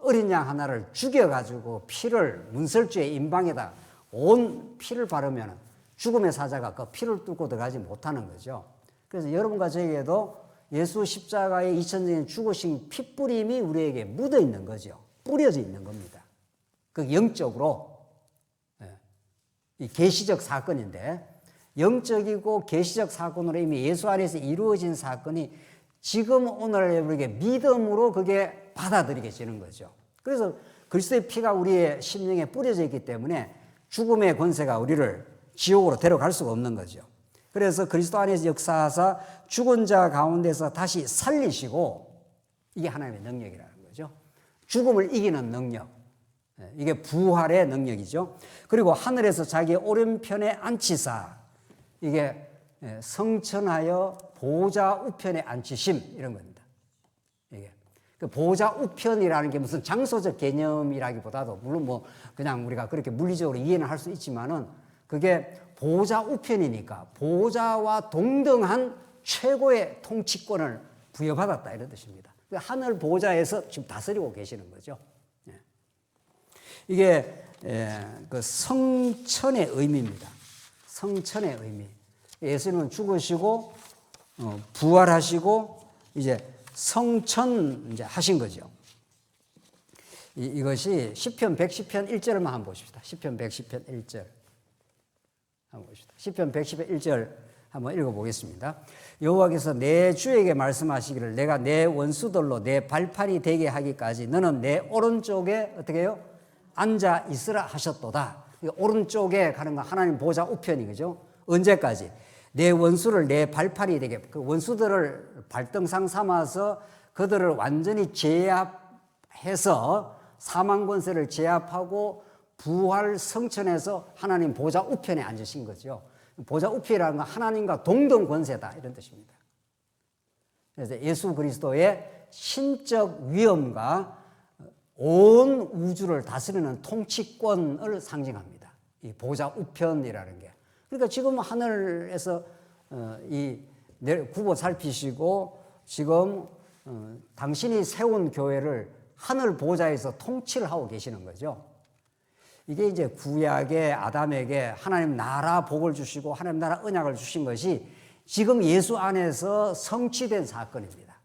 어린 양 하나를 죽여가지고 피를 문설주의 임방에다 온 피를 바르면 죽음의 사자가 그 피를 뚫고 들어가지 못하는 거죠. 그래서 여러분과 저에게도 예수 십자가의 2000년의 죽으신 핏뿌림이 우리에게 묻어 있는 거죠. 뿌려져 있는 겁니다. 그 영적으로 이 계시적 사건인데, 영적이고 계시적 사건으로 이미 예수 안에서 이루어진 사건이 지금 오늘 우리에게 믿음으로 그게 받아들이게지는 거죠. 그래서 그리스도의 피가 우리의 심령에 뿌려져 있기 때문에 죽음의 권세가 우리를 지옥으로 데려갈 수가 없는 거죠. 그래서 그리스도 안에서 역사하사 죽은 자 가운데서 다시 살리시고, 이게 하나님의 능력이라는 거죠. 죽음을 이기는 능력. 이게 부활의 능력이죠. 그리고 하늘에서 자기의 오른편에 앉히사, 이게 성천하여 보좌 우편에 앉히심, 이런 겁니다. 이게 그 보좌 우편이라는 게 무슨 장소적 개념이라기보다도, 물론 뭐 그냥 우리가 그렇게 물리적으로 이해는 할 수 있지만은, 그게 보좌 우편이니까 보좌와 동등한 최고의 통치권을 부여받았다, 이런 뜻입니다. 하늘 보좌에서 지금 다스리고 계시는 거죠. 이게 그 성천의 의미입니다. 성천의 의미. 예수님은 죽으시고 부활하시고 이제 성천 이제 하신 거죠. 이것이 시편 110편 1절만 한번 보십시다. 시편 110편 1절 한번 보십시다. 시편 110편 1절 한번 읽어보겠습니다. 여호와께서 내 주에게 말씀하시기를 내가 내 원수들로 내 발판이 되게 하기까지 너는 내 오른쪽에 어떻게 해요? 앉아 있으라 하셨도다. 오른쪽에 가는 건 하나님 보좌 우편이, 그죠? 언제까지? 내 원수를 내 발판이 되게, 그 원수들을 발등상 삼아서 그들을 완전히 제압해서 사망 권세를 제압하고 부활 성천에서 하나님 보좌 우편에 앉으신 거죠. 보좌 우편이라는 건 하나님과 동등 권세다, 이런 뜻입니다. 그래서 예수 그리스도의 신적 위엄과 온 우주를 다스리는 통치권을 상징합니다. 이 보좌 우편이라는 게. 그러니까 지금 하늘에서 이 구보 살피시고 지금 당신이 세운 교회를 하늘 보좌에서 통치를 하고 계시는 거죠. 이게 이제 구약의 아담에게 하나님 나라 복을 주시고 하나님 나라 언약을 주신 것이 지금 예수 안에서 성취된 사건입니다.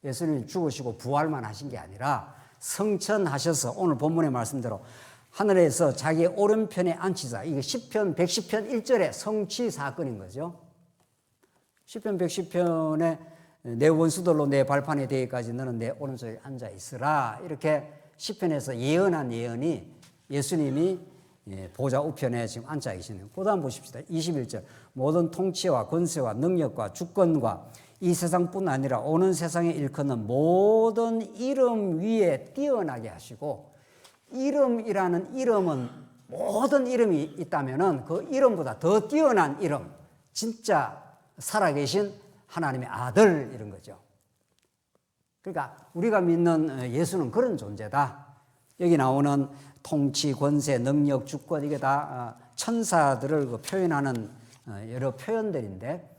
예수님이 죽으시고 부활만 하신 게 아니라 성천하셔서 오늘 본문의 말씀대로 하늘에서 자기의 오른편에 앉히사, 이게 시편 110편 1절의 성취 사건인 거죠. 시편 110편에 내 원수들로 내 발판이 되기까지 너는 내 오른쪽에 앉아 있으라, 이렇게 시편에서 예언한 예언이 예수님이 보좌 우편에 지금 앉아 계시네요. 그 다음 보십시다. 21절. 모든 통치와 권세와 능력과 주권과 이 세상뿐 아니라 오는 세상에 일컫는 모든 이름 위에 뛰어나게 하시고, 이름이라는 이름은 모든 이름이 있다면은 그 이름보다 더 뛰어난 이름, 진짜 살아계신 하나님의 아들, 이런 거죠. 그러니까 우리가 믿는 예수는 그런 존재다. 여기 나오는 통치, 권세, 능력, 주권, 이게 다 천사들을 표현하는 여러 표현들인데,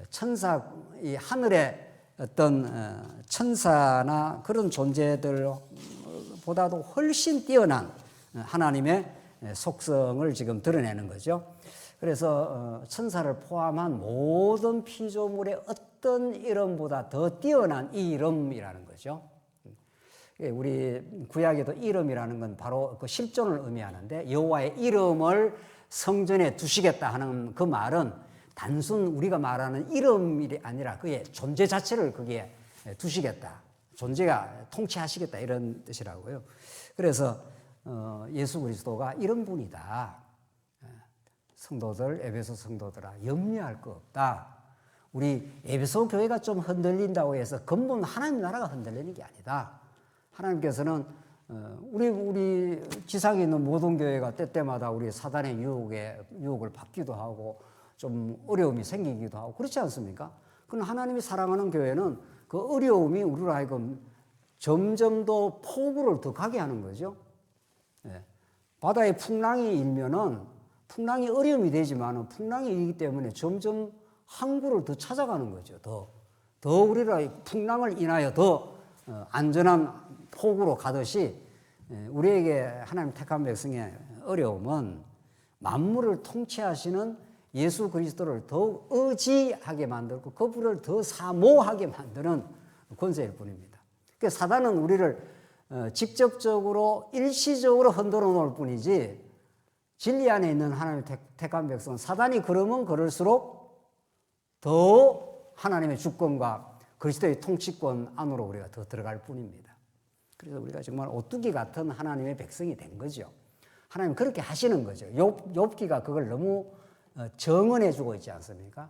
천사, 이 하늘의 어떤 천사나 그런 존재들보다도 훨씬 뛰어난 하나님의 속성을 지금 드러내는 거죠. 그래서 천사를 포함한 모든 피조물의 어떤 이름보다 더 뛰어난 이 이름이라는 거죠. 우리 구약에도 이름이라는 건 바로 그 실존을 의미하는데, 여호와의 이름을 성전에 두시겠다 하는 그 말은 단순 우리가 말하는 이름이 아니라 그의 존재 자체를 거기에 두시겠다, 존재가 통치하시겠다, 이런 뜻이라고요. 그래서 예수 그리스도가 이런 분이다. 성도들, 에베소 성도들아, 염려할 거 없다. 우리 에베소 교회가 좀 흔들린다고 해서 근본 하나님 나라가 흔들리는 게 아니다. 하나님께서는 우리 지상에 있는 모든 교회가 때때마다 우리 사단의 유혹을 받기도 하고 좀 어려움이 생기기도 하고 그렇지 않습니까? 그럼 하나님이 사랑하는 교회는 그 어려움이 우리로 하여금 점점 더 폭우를 더 가게 하는 거죠. 바다에 풍랑이 일면은 풍랑이 어려움이 되지만 풍랑이 이기 때문에 점점 항구를 더 찾아가는 거죠. 더 우리가 풍랑을 인하여 더 안전한 폭우로 가듯이 우리에게 하나님 택한 백성의 어려움은 만물을 통치하시는 예수 그리스도를 더욱 의지하게 만들고 그분을 더 사모하게 만드는 권세일 뿐입니다. 그러니까 사단은 우리를 직접적으로 일시적으로 흔들어 놓을 뿐이지 진리 안에 있는 하나님의 택한 백성은 사단이 그러면 그럴수록 더 하나님의 주권과 그리스도의 통치권 안으로 우리가 더 들어갈 뿐입니다. 그래서 우리가 정말 오뚜기 같은 하나님의 백성이 된 거죠. 하나님 그렇게 하시는 거죠. 욥기가 그걸 너무 정언해 주고 있지 않습니까?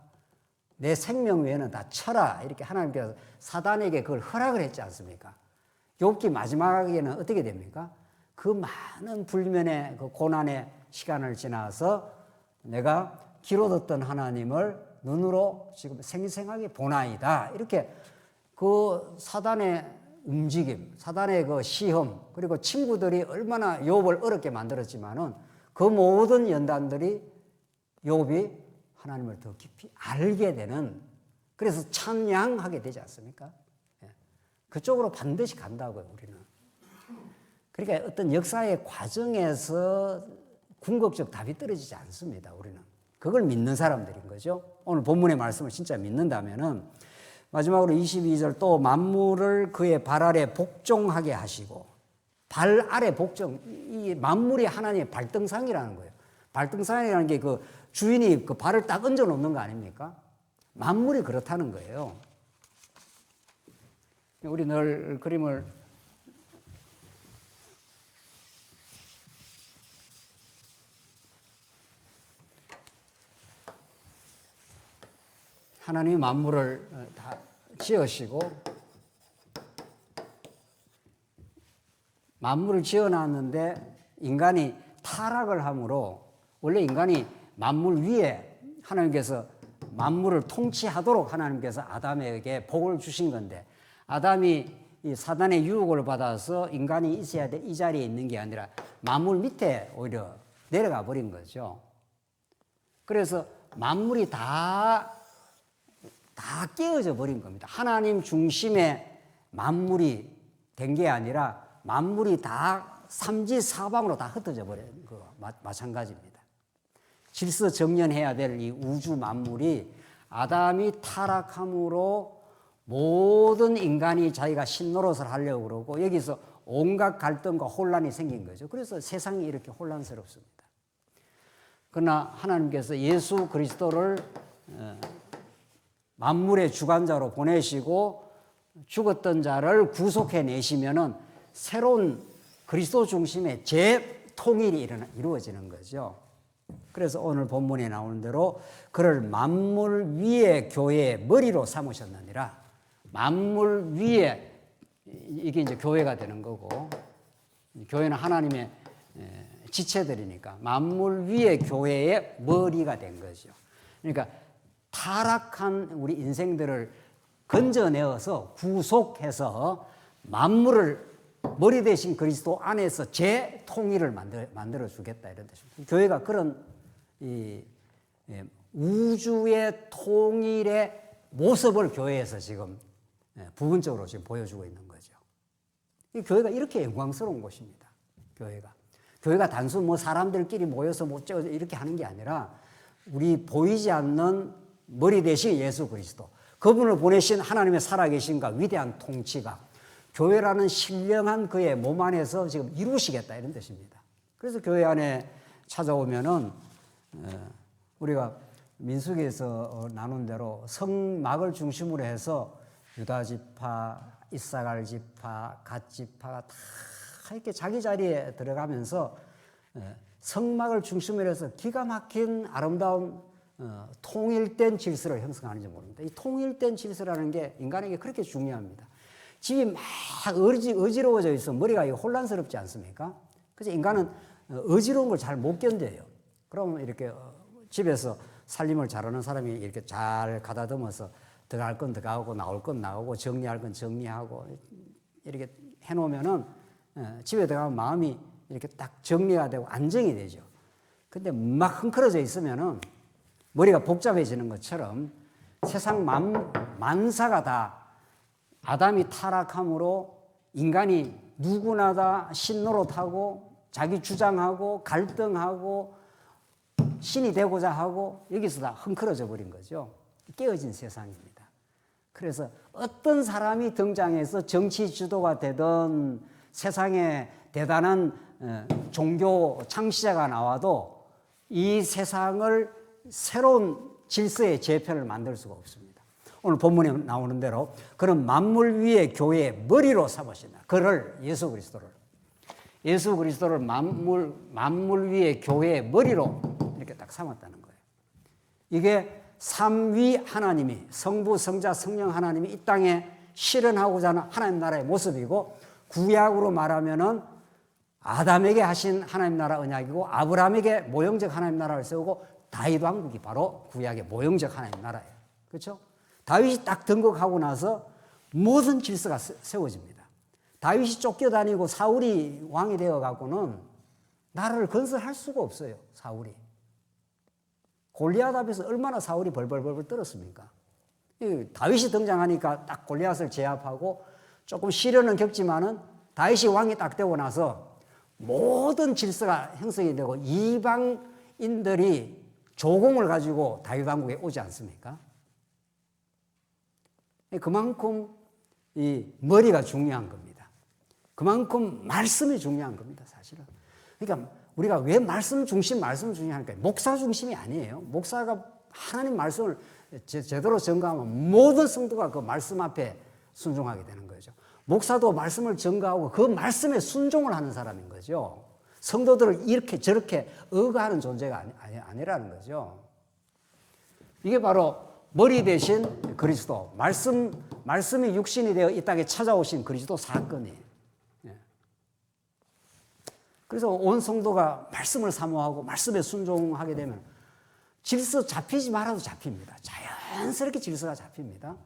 내 생명 외에는 다 쳐라 이렇게 하나님께서 사단에게 그걸 허락을 했지 않습니까? 욥기 마지막에는 어떻게 됩니까? 그 많은 불면의 그 고난의 시간을 지나서 내가 귀로 듣던 하나님을 눈으로 지금 생생하게 보나이다. 이렇게 그 사단의 움직임, 사단의 그 시험, 그리고 친구들이 얼마나 욥을 어렵게 만들었지만은 그 모든 연단들이 욥이 하나님을 더 깊이 알게 되는, 그래서 찬양하게 되지 않습니까? 그쪽으로 반드시 간다고요, 우리는. 그러니까 어떤 역사의 과정에서 궁극적 답이 떨어지지 않습니다, 우리는. 그걸 믿는 사람들인 거죠. 오늘 본문의 말씀을 진짜 믿는다면은 마지막으로 22절 또 만물을 그의 발 아래 복종하게 하시고, 발 아래 복종, 이 만물이 하나님의 발등상이라는 거예요. 발등상이라는 게 그 주인이 그 발을 딱 얹어 놓는 거 아닙니까? 만물이 그렇다는 거예요. 우리 늘 그림을 하나님이 만물을 다 지으시고 만물을 지어놨는데 인간이 타락을 함으로, 원래 인간이 만물 위에 하나님께서 만물을 통치하도록 하나님께서 아담에게 복을 주신 건데, 아담이 이 사단의 유혹을 받아서 인간이 있어야 될 이 자리에 있는 게 아니라 만물 밑에 오히려 내려가 버린 거죠. 그래서 만물이 다 깨어져 버린 겁니다. 하나님 중심의 만물이 된 게 아니라 만물이 다 삼지사방으로 다 흩어져 버린 거 마찬가지입니다. 질서 정연해야 될 이 우주 만물이 아담이 타락함으로 모든 인간이 자기가 신노릇을 하려고 그러고 여기서 온갖 갈등과 혼란이 생긴 거죠. 그래서 세상이 이렇게 혼란스럽습니다. 그러나 하나님께서 예수 그리스도를 만물의 주관자로 보내시고 죽었던 자를 구속해 내시면은 새로운 그리스도 중심의 재통일이 이루어지는 거죠. 그래서 오늘 본문에 나오는 대로 그를 만물 위의 교회의 머리로 삼으셨느니라. 만물 위에, 이게 이제 교회가 되는 거고, 교회는 하나님의 지체들이니까 만물 위의 교회의 머리가 된 거죠. 그러니까 타락한 우리 인생들을 건져내어서 구속해서 만물을 머리 대신 그리스도 안에서 재통일을 만들어 주겠다 이런 뜻입니다. 교회가 그런 이 우주의 통일의 모습을 교회에서 지금 부분적으로 지금 보여주고 있는 거죠. 이 교회가 이렇게 영광스러운 곳입니다. 교회가 단순 뭐 사람들끼리 모여서 뭐 이렇게 하는 게 아니라 우리 보이지 않는 머리 대신 예수 그리스도, 그분을 보내신 하나님의 살아계신과 위대한 통치가 교회라는 신령한 그의 몸 안에서 지금 이루시겠다 이런 뜻입니다. 그래서 교회 안에 찾아오면은 우리가 민수기에서 나눈 대로 성막을 중심으로 해서 유다 지파, 이사갈 지파, 갓 지파가 다 이렇게 자기 자리에 들어가면서 성막을 중심으로 해서 기가 막힌 아름다운 통일된 질서를 형성하는지 모릅니다. 이 통일된 질서라는 게 인간에게 그렇게 중요합니다. 집이 막 어지러워져 있어 머리가 혼란스럽지 않습니까? 그래서 인간은 어지러운 걸 잘 못 견뎌요. 그럼 이렇게 집에서 살림을 잘하는 사람이 이렇게 잘 가다듬어서 들어갈 건 들어가고 나올 건 나오고 정리할 건 정리하고 이렇게 해놓으면은 집에 들어가면 마음이 이렇게 딱 정리가 되고 안정이 되죠. 근데 막 흥크러져 있으면은 머리가 복잡해지는 것처럼 세상 만사가 다 아담이 타락함으로 인간이 누구나 다 신노릇하고 자기 주장하고 갈등하고 신이 되고자 하고 여기서 다 헝클어져 버린 거죠. 깨어진 세상입니다. 그래서 어떤 사람이 등장해서 정치 지도가 되던 세상에 대단한 종교 창시자가 나와도 이 세상을 새로운 질서의 재편을 만들 수가 없습니다. 오늘 본문에 나오는 대로 그런 만물 위의 교회의 머리로 삼으신다. 그를 예수 그리스도를 만물 위의 교회의 머리로 이렇게 딱 삼았다는 거예요. 이게 삼위 하나님이 성부, 성자, 성령 하나님이 이 땅에 실현하고자 하는 하나님 나라의 모습이고 구약으로 말하면은 아담에게 하신 하나님 나라 언약이고 아브라함에게 모형적 하나님 나라를 세우고 다윗 왕국이 바로 구약의 모형적 하나님 나라예요. 그렇죠? 다윗이 딱 등극하고 나서 모든 질서가 세워집니다. 다윗이 쫓겨다니고 사울이 왕이 되어 갖고는 나라를 건설할 수가 없어요. 사울이. 골리앗 앞에서 얼마나 사울이 벌벌벌 떨었습니까? 다윗이 등장하니까 딱 골리앗을 제압하고 조금 시련은 겪지만은 다윗이 왕이 딱 되고 나서 모든 질서가 형성이 되고 이방인들이 조공을 가지고 다윗 왕국에 오지 않습니까? 그만큼 이 머리가 중요한 겁니다. 그만큼 말씀이 중요한 겁니다, 사실은. 그러니까 우리가 왜 말씀 중심 하니까 목사 중심이 아니에요. 목사가 하나님 말씀을 제대로 전가하면 모든 성도가 그 말씀 앞에 순종하게 되는 거죠. 목사도 말씀을 전가하고 그 말씀에 순종을 하는 사람인 거죠. 성도들을 이렇게 저렇게 억압하는 존재가 아니라는 거죠. 이게 바로 머리 대신 그리스도, 말씀이 육신이 되어 이 땅에 찾아오신 그리스도 사건이에요. 그래서 온 성도가 말씀을 사모하고 말씀에 순종하게 되면 질서 잡히지 말아도 잡힙니다. 자연스럽게 질서가 잡힙니다.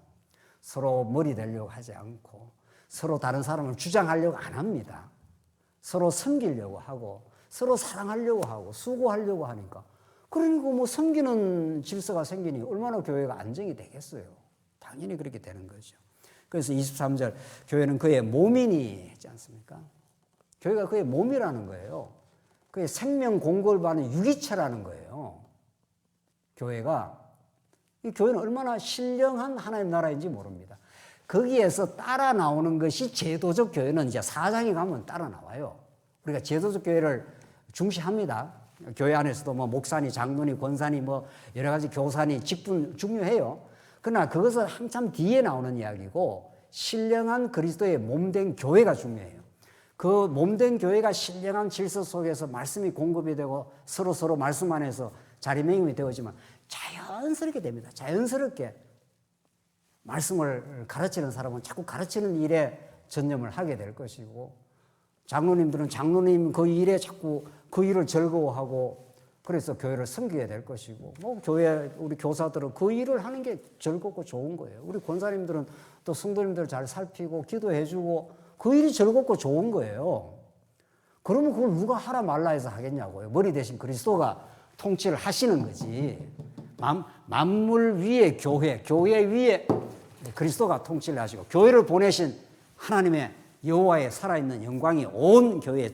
서로 머리 대려고 하지 않고 서로 다른 사람을 주장하려고 안 합니다. 서로 섬기려고 하고 서로 사랑하려고 하고 수고하려고 하니까 그러니까 뭐 섬기는 질서가 생기니 얼마나 교회가 안정이 되겠어요. 당연히 그렇게 되는 거죠. 그래서 23절 교회는 그의 몸이니 했지 않습니까? 교회가 그의 몸이라는 거예요. 그의 생명 공급을 받는 유기체라는 거예요. 교회가. 이 교회는 얼마나 신령한 하나님 나라인지 모릅니다. 거기에서 따라 나오는 것이 제도적 교회는 이제 4장에 가면 따라 나와요. 우리가 제도적 교회를 중시합니다. 교회 안에서도 뭐 목사니, 장로니, 권사니, 뭐 여러 가지 교사니, 직분 중요해요. 그러나 그것은 한참 뒤에 나오는 이야기고 신령한 그리스도의 몸된 교회가 중요해요. 그 몸된 교회가 신령한 질서 속에서 말씀이 공급이 되고 서로 말씀 안에서 자리매김이 되어지만 자연스럽게 됩니다. 자연스럽게 말씀을 가르치는 사람은 자꾸 가르치는 일에 전념을 하게 될 것이고 장로님들은 장로님 그 일에 자꾸 그 일을 즐거워하고 그래서 교회를 섬기게 될 것이고 뭐 교회 우리 교사들은 그 일을 하는 게 즐겁고 좋은 거예요. 우리 권사님들은 또 성도님들 잘 살피고 기도해주고 그 일이 즐겁고 좋은 거예요. 그러면 그걸 누가 하라 말라 해서 하겠냐고요. 머리 대신 그리스도가 통치를 하시는 거지. 만물 위에 교회 위에 그리스도가 통치를 하시고 교회를 보내신 하나님의 여호와의 살아있는 영광이 온 교회에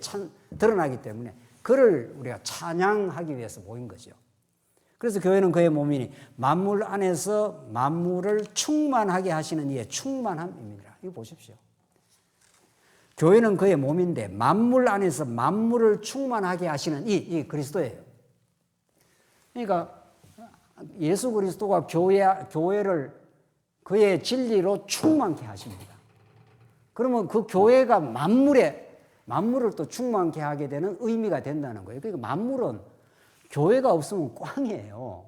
드러나기 때문에 그를 우리가 찬양하기 위해서 모인 거죠. 그래서 교회는 그의 몸이니 만물 안에서 만물을 충만하게 하시는 이의 충만함입니다. 이거 보십시오. 교회는 그의 몸인데 만물 안에서 만물을 충만하게 하시는 이 그리스도예요. 그러니까 예수 그리스도가 교회를 그의 진리로 충만케 하십니다. 그러면 그 교회가 만물을 또 충만케 하게 되는 의미가 된다는 거예요. 그러니까 만물은 교회가 없으면 꽝이에요.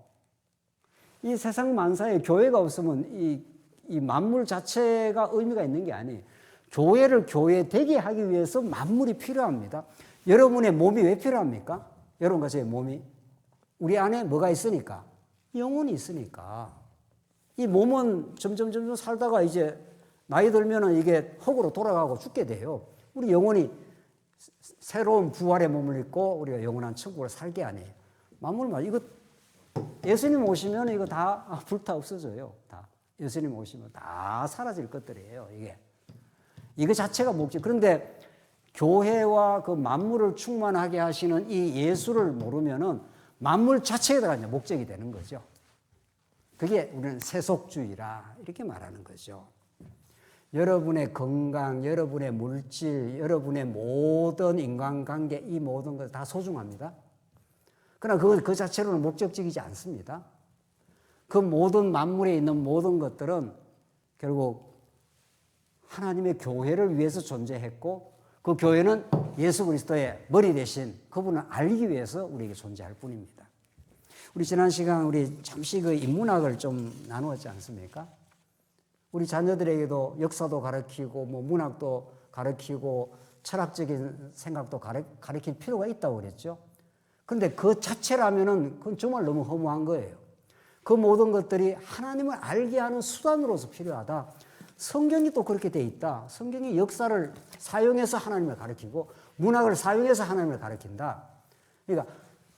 이 세상 만사에 교회가 없으면 이 만물 자체가 의미가 있는 게 아니에요. 교회를 교회 되게 하기 위해서 만물이 필요합니다. 여러분의 몸이 왜 필요합니까? 여러분과 저의 몸이 우리 안에 뭐가 있으니까? 영혼이 있으니까. 이 몸은 점점 살다가 이제 나이 들면은 이게 흙으로 돌아가고 죽게 돼요. 우리 영혼이 새로운 부활의 몸을 입고 우리가 영원한 천국을 살게 하네요. 만물만 이거 예수님 오시면 이거 다 불타 없어져요. 다 예수님 오시면 다 사라질 것들이에요. 이거 자체가 목적. 그런데 교회와 그 만물을 충만하게 하시는 이 예수를 모르면은 만물 자체에다가 이제 목적이 되는 거죠. 그게 우리는 세속주의라 이렇게 말하는 거죠. 여러분의 건강, 여러분의 물질, 여러분의 모든 인간관계, 이 모든 것 다 소중합니다. 그러나 그 자체로는 목적적이지 않습니다. 그 모든 만물에 있는 모든 것들은 결국 하나님의 교회를 위해서 존재했고, 그 교회는 예수 그리스도의 머리 대신 그분을 알기 위해서 우리에게 존재할 뿐입니다. 우리 지난 시간 우리 잠시 그 인문학을 좀 나누었지 않습니까? 우리 자녀들에게도 역사도 가르치고 뭐 문학도 가르치고 철학적인 생각도 가르칠 필요가 있다고 그랬죠. 그런데 그 자체라면은 그건 정말 너무 허무한 거예요. 그 모든 것들이 하나님을 알게 하는 수단으로서 필요하다. 성경이 또 그렇게 돼 있다. 성경이 역사를 사용해서 하나님을 가르치고 문학을 사용해서 하나님을 가르친다. 그러니까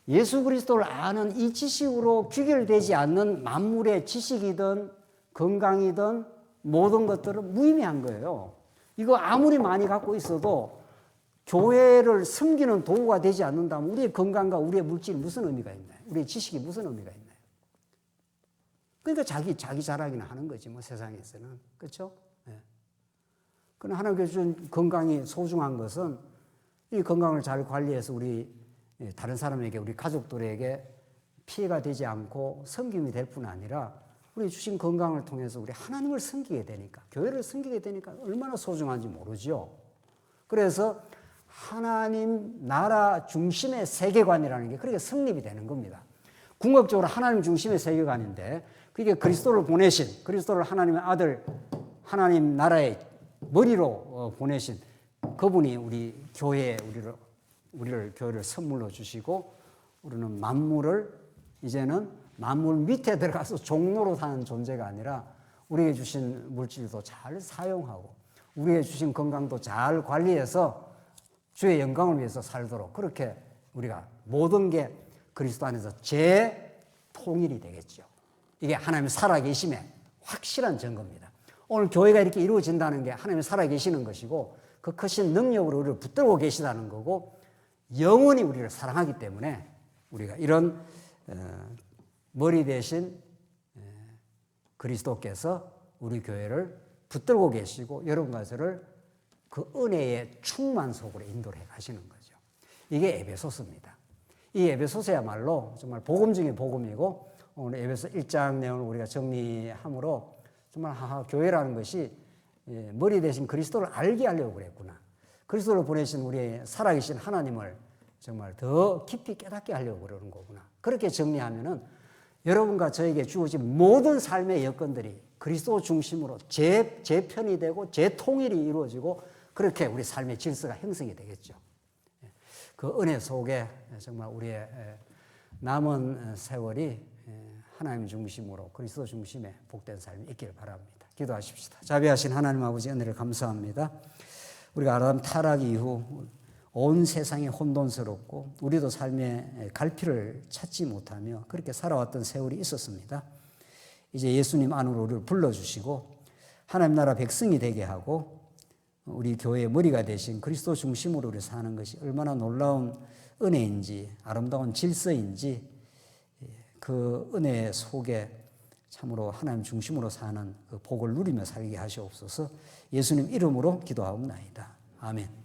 예수 그리스도를 아는 이 지식으로 귀결되지 않는 만물의 지식이든 건강이든 모든 것들은 무의미한 거예요. 이거 아무리 많이 갖고 있어도 교회를 섬기는 도구가 되지 않는다면 우리의 건강과 우리의 물질이 무슨 의미가 있나요? 우리의 지식이 무슨 의미가 있나요? 그러니까 자기 자랑이나 하는 거지 뭐 세상에서는. 그렇죠? 네. 그러나 하나님께서 준 건강이 소중한 것은 이 건강을 잘 관리해서 우리 다른 사람에게, 우리 가족들에게 피해가 되지 않고 섬김이 될 뿐 아니라 우리 주신 건강을 통해서 우리 하나님을 섬기게 되니까, 교회를 섬기게 되니까 얼마나 소중한지 모르죠. 그래서 하나님 나라 중심의 세계관이라는 게 그렇게 성립이 되는 겁니다. 궁극적으로 하나님 중심의 세계관인데, 그게 그리스도를 보내신, 그리스도를 하나님의 아들, 하나님 나라의 머리로 보내신 그분이 우리 교회에 우리를 교회를 선물로 주시고, 우리는 만물을 이제는 만물 밑에 들어가서 종로로 사는 존재가 아니라 우리에게 주신 물질도 잘 사용하고 우리에게 주신 건강도 잘 관리해서 주의 영광을 위해서 살도록, 그렇게 우리가 모든 게 그리스도 안에서 재통일이 되겠죠. 이게 하나님 살아계심의 확실한 증거입니다. 오늘 교회가 이렇게 이루어진다는 게 하나님이 살아계시는 것이고 그 크신 능력으로 우리를 붙들고 계시다는 거고, 영원히 우리를 사랑하기 때문에 우리가 이런 머리 대신 그리스도께서 우리 교회를 붙들고 계시고 여러분과 저를 그 은혜의 충만 속으로 인도해 가시는 거죠. 이게 에베소서입니다. 이 에베소서야말로 정말 복음 중에 복음이고, 오늘 에베소 1장 내용을 우리가 정리함으로 정말 교회라는 것이 머리 대신 그리스도를 알게 하려고 그랬구나. 그리스도를 보내신 우리의 살아계신 하나님을 정말 더 깊이 깨닫게 하려고 그러는 거구나. 그렇게 정리하면은 여러분과 저에게 주어진 모든 삶의 여건들이 그리스도 중심으로 재편이 되고 재통일이 이루어지고 그렇게 우리 삶의 질서가 형성이 되겠죠. 그 은혜 속에 정말 우리의 남은 세월이 하나님 중심으로 그리스도 중심의 복된 삶이 있기를 바랍니다. 기도하십시다. 자비하신 하나님 아버지, 은혜를 감사합니다. 우리가 아담 타락 이후 온 세상이 혼돈스럽고 우리도 삶의 갈피를 찾지 못하며 그렇게 살아왔던 세월이 있었습니다. 이제 예수님 안으로 우리를 불러주시고 하나님 나라 백성이 되게 하고 우리 교회의 머리가 되신 그리스도 중심으로 우리 사는 것이 얼마나 놀라운 은혜인지, 아름다운 질서인지, 그 은혜 속에 참으로 하나님 중심으로 사는 그 복을 누리며 살게 하시옵소서. 예수님 이름으로 기도하옵나이다. 아멘.